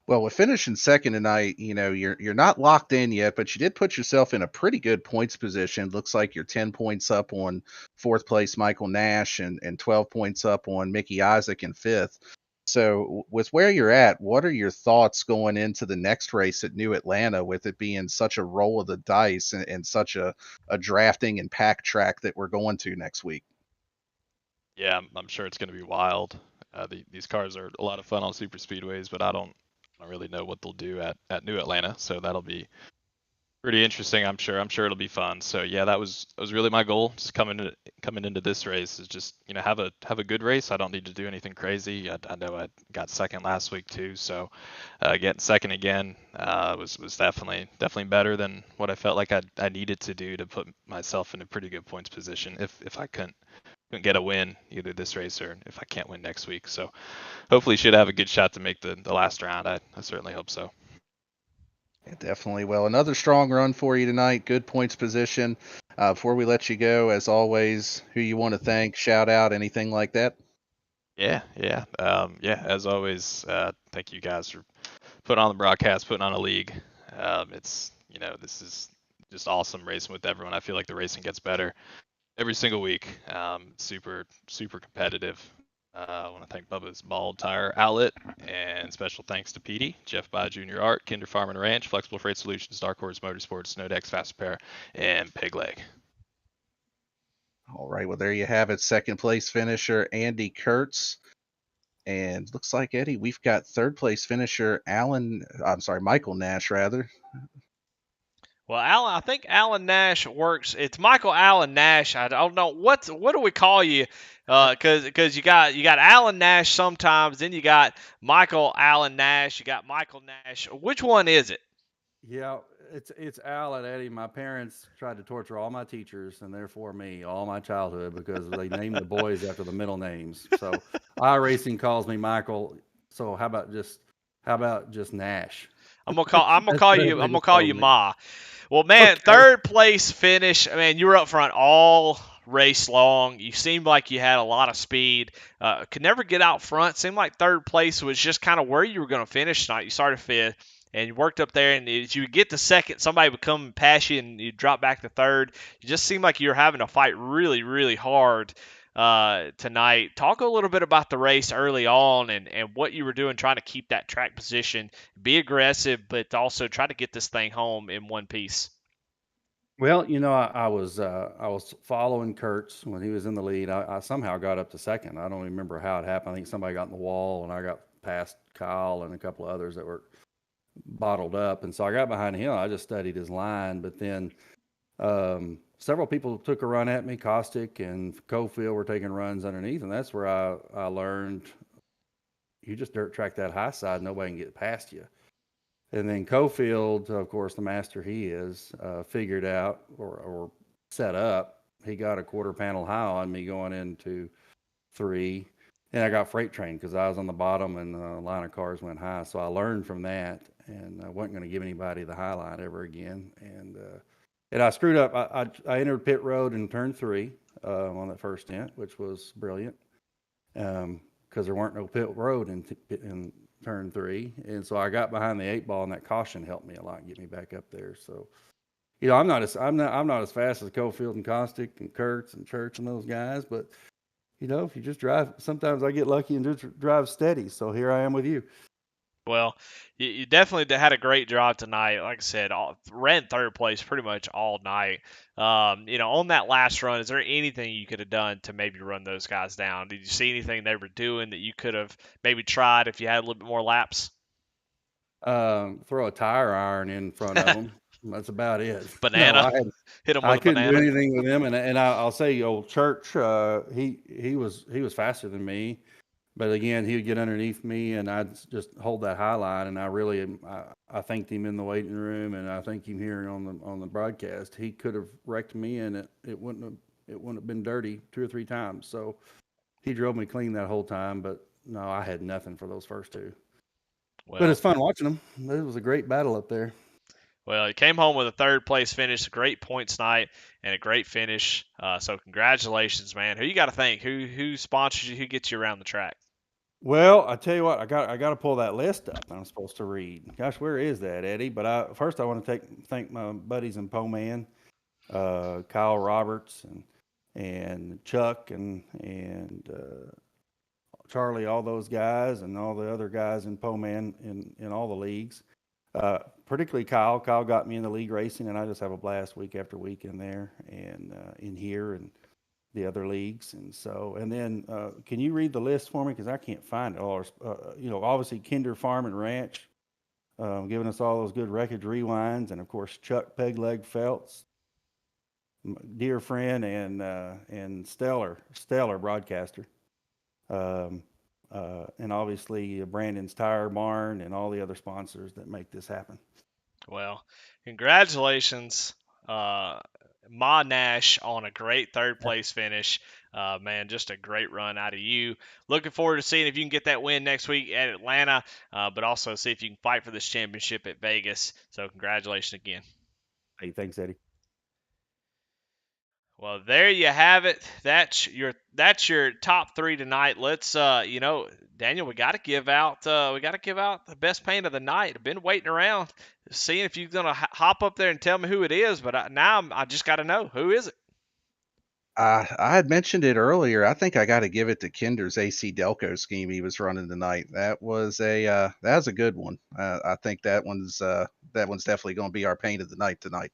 Well, with finishing second tonight, you're not locked in yet, but you did put yourself in a pretty good points position. Looks like you're 10 points up on fourth place Michael Nash and 12 points up on Mickey Isaac in fifth. So, with where you're at, what are your thoughts going into the next race at New Atlanta, with it being such a roll of the dice and such a drafting and pack track that we're going to next week? yeah, I'm sure it's going to be wild. These cars are a lot of fun on super speedways, but I don't really know what they'll do at New Atlanta. So that'll be pretty interesting. I'm sure. I'm sure it'll be fun. So yeah, that was really my goal. Just coming into this race is just have a good race. I don't need to do anything crazy. I know I got second last week too. So getting second again was definitely better than what I felt like I needed to do to put myself in a pretty good points position if I couldn't get a win either this race or if I can't win next week. So hopefully should have a good shot to make the last round. I certainly hope so. Yeah, definitely. Well, another strong run for you tonight. Good points position. Before we let you go, as always, who you want to thank, shout out, anything like that? Yeah. As always, thank you guys for putting on the broadcast, putting on a league. It's this is just awesome racing with everyone. I feel like the racing gets better every single week. Super competitive. I want to thank Bubba's Bald Tire Outlet, and special thanks to Petey, Jeff By Junior Art, Kinder Farm and Ranch, Flexible Freight Solutions, Dark Horse Motorsports, Snowdex Fast Repair, and Pig Leg. All right. Well, there you have it. Second place finisher, Andy Kurtz. And looks like, Eddie, we've got third place finisher, Michael Nash, rather. Well, I think Alan Nash works. It's Michael Allen Nash. I don't know what do we call you, because you got Alan Nash sometimes, then you got Michael Allen Nash, you got Michael Nash. Which one is it? Yeah, it's Al and Eddie. My parents tried to torture all my teachers and therefore me all my childhood because they named the boys after the middle names. So iRacing calls me Michael. So how about just Nash? I'm gonna That's call what you I'm everybody gonna just call told you me. Ma. Well, man, Okay. third place finish. I mean, you were up front all race long. You seemed like you had a lot of speed. Could never get out front. Seemed like third place was just kind of where you were going to finish tonight. You started fifth, and you worked up there. And as you get to second, somebody would come and pass you, and you drop back to third. You just seemed like you were having to fight really, really hard tonight. Talk a little bit about the race early on and what you were doing trying to keep that track position, be aggressive, but also try to get this thing home in one piece. Well, I was following Kurtz when he was in the lead. I somehow got up to second. I don't remember how it happened. I think somebody got in the wall and I got past Kyle and a couple of others that were bottled up. And so I got behind him. I just studied his line, but then several people took a run at me. Caustic and Cofield were taking runs underneath, and that's where I learned you just dirt track that high side, nobody can get past you. And then Cofield, of course, the master he is, figured out or set up. He got a quarter panel high on me going into three. And I got freight trained because I was on the bottom and the line of cars went high. So I learned from that, and I wasn't going to give anybody the high line ever again. And I screwed up. I entered pit road in turn three on that first stint, which was brilliant. Um, because there weren't no pit road in turn 3, and so I got behind the 8 ball, and that caution helped me a lot, get me back up there. So, I'm not as fast as Cofield and Costick and Kurtz and Church and those guys, but if you just drive, sometimes I get lucky and just drive steady. So here I am with you. Well, you definitely had a great drive tonight. Like I said, ran third place pretty much all night. On that last run, is there anything you could have done to maybe run those guys down? Did you see anything they were doing that you could have maybe tried if you had a little bit more laps? Throw a tire iron in front of them. That's about it. Banana. Hit him with I a couldn't banana. do anything with him, and I'll say, old Church, he was faster than me, but again, he would get underneath me, and I'd just hold that high line, and I thanked him in the waiting room, and I thank him here on the broadcast. He could have wrecked me, and it wouldn't have been dirty 2 or 3 times. So he drove me clean that whole time, but no, I had nothing for those first 2. Well, but it's fun watching them. It was a great battle up there. Well, he came home with a third place finish, a great points night, and a great finish. So congratulations, man. Who you got to thank? Who sponsors you? Who gets you around the track? Well, I tell you what, I got to pull that list up I'm supposed to read. Gosh, where is that, Eddie? But first I want to thank my buddies in Po-Man, Kyle Roberts and Chuck and Charlie, all those guys, and all the other guys in Po-Man in all the leagues. Particularly Kyle. Kyle got me in the league racing, and I just have a blast week after week in there and in here and the other leagues. And then can you read the list for me, because I can't find it all? Obviously Kinder Farm and Ranch, giving us all those good wreckage rewinds, and of course Chuck Pegleg Feltz, dear friend and stellar broadcaster. And obviously Brandon's Tire Barn and all the other sponsors that make this happen. Well, congratulations, Ma Nash, on a great third place finish. Man, just a great run out of you. Looking forward to seeing if you can get that win next week at Atlanta, but also see if you can fight for this championship at Vegas. So congratulations again. Hey, thanks, Eddie. Well, there you have it. That's your top 3 tonight. Let's Daniel, we got to give out the best paint of the night. I've been waiting around seeing if you're gonna hop up there and tell me who it is, but I just got to know, who is it? I had mentioned it earlier. I think I got to give it to Kinder's AC Delco scheme he was running tonight. That was a good one. I think that one's definitely going to be our paint of the night tonight.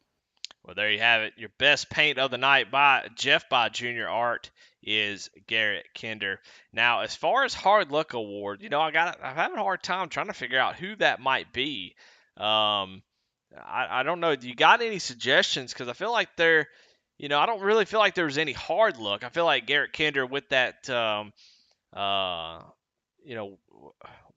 Well, there you have it. Your best paint of the night by Junior Art is Garrett Kinder. Now, as far as Hard Luck Award, I'm having a hard time trying to figure out who that might be. I don't know. Do you got any suggestions? Because I feel like I don't really feel like there was any hard luck. I feel like Garrett Kinder with that,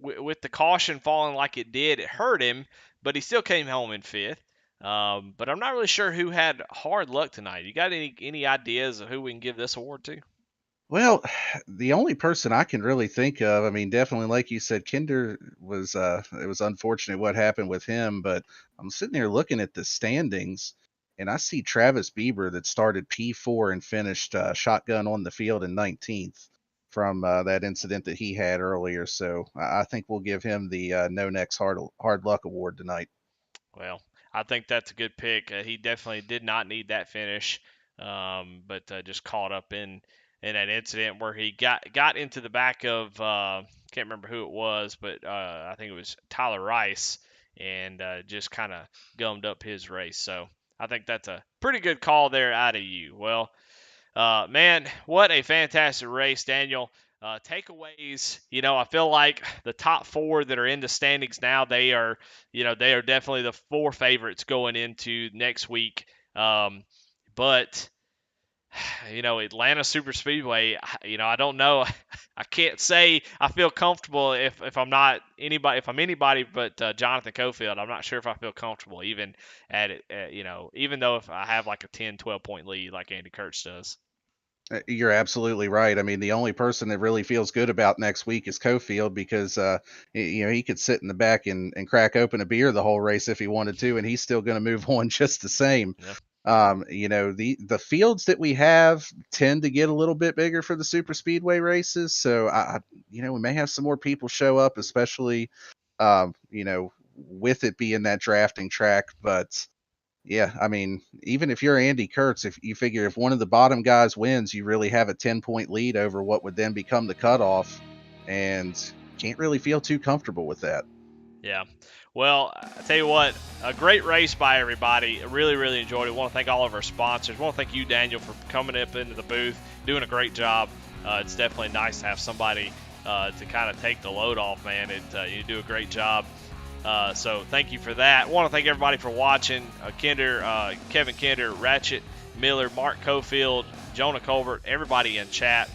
with the caution falling like it did, it hurt him, but he still came home in 5th. But I'm not really sure who had hard luck tonight. You got any ideas of who we can give this award to? Well, the only person I can really think of, I mean, definitely like you said, Kinder was it was unfortunate what happened with him, but I'm sitting there looking at the standings, and I see Travis Bieber that started P4 and finished shotgun on the field in 19th from that incident that he had earlier. So I think we'll give him the No Next Hard Luck Award tonight. Well, I think that's a good pick. He definitely did not need that finish, but just caught up in that incident where he got into the back of can't remember who it was, but I think it was Tyler Rice, and just kind of gummed up his race. So I think that's a pretty good call there out of you. Well, man, what a fantastic race, Daniel. Takeaways, I feel like the top 4 that are in the standings now, they are definitely the 4 favorites going into next week. But Atlanta Super Speedway, I don't know. I can't say I feel comfortable if I'm not anybody. If I'm anybody but Jonathan Cofield, I'm not sure if I feel comfortable even at it. Even though if I have like a 10, 12 point lead like Andy Kurtz does. You're absolutely right. I mean, the only person that really feels good about next week is Cofield, because he could sit in the back and crack open a beer the whole race if he wanted to, and he's still going to move on just the same. Yeah. The fields that we have tend to get a little bit bigger for the super speedway races. So we may have some more people show up, especially, with it being that drafting track. But yeah, I mean, even if you're Andy Kurtz, if you figure if one of the bottom guys wins, you really have a 10-point lead over what would then become the cutoff, and can't really feel too comfortable with that. Yeah. Well, I tell you what, a great race by everybody. I really, really enjoyed it. I want to thank all of our sponsors. I want to thank you, Daniel, for coming up into the booth, doing a great job. It's definitely nice to have somebody to kind of take the load off, man. You do a great job. So thank you for that. I want to thank everybody for watching. Kevin Kinder, Ratchet Miller, Mark Cofield, Jonah Colbert, everybody in chat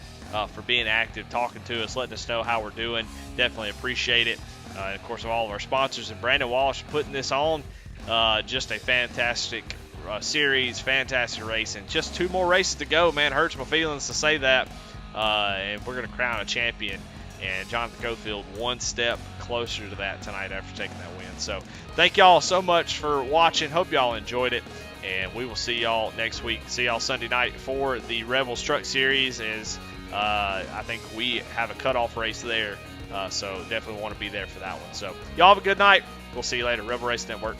for being active, talking to us, letting us know how we're doing. Definitely appreciate it. And of course, all of our sponsors and Brandon Walsh putting this on. Just a fantastic series, fantastic racing. Just 2 more races to go, man. Hurts my feelings to say that. And we're going to crown a champion. And Jonathan Cofield 1 step closer to that tonight after taking that win. So thank y'all so much for watching. Hope y'all enjoyed it. And we will see y'all next week. See y'all Sunday night for the Rebels Truck Series. I think we have a cutoff race there. So definitely want to be there for that one. So y'all have a good night. We'll see you later. Rebel Race Network.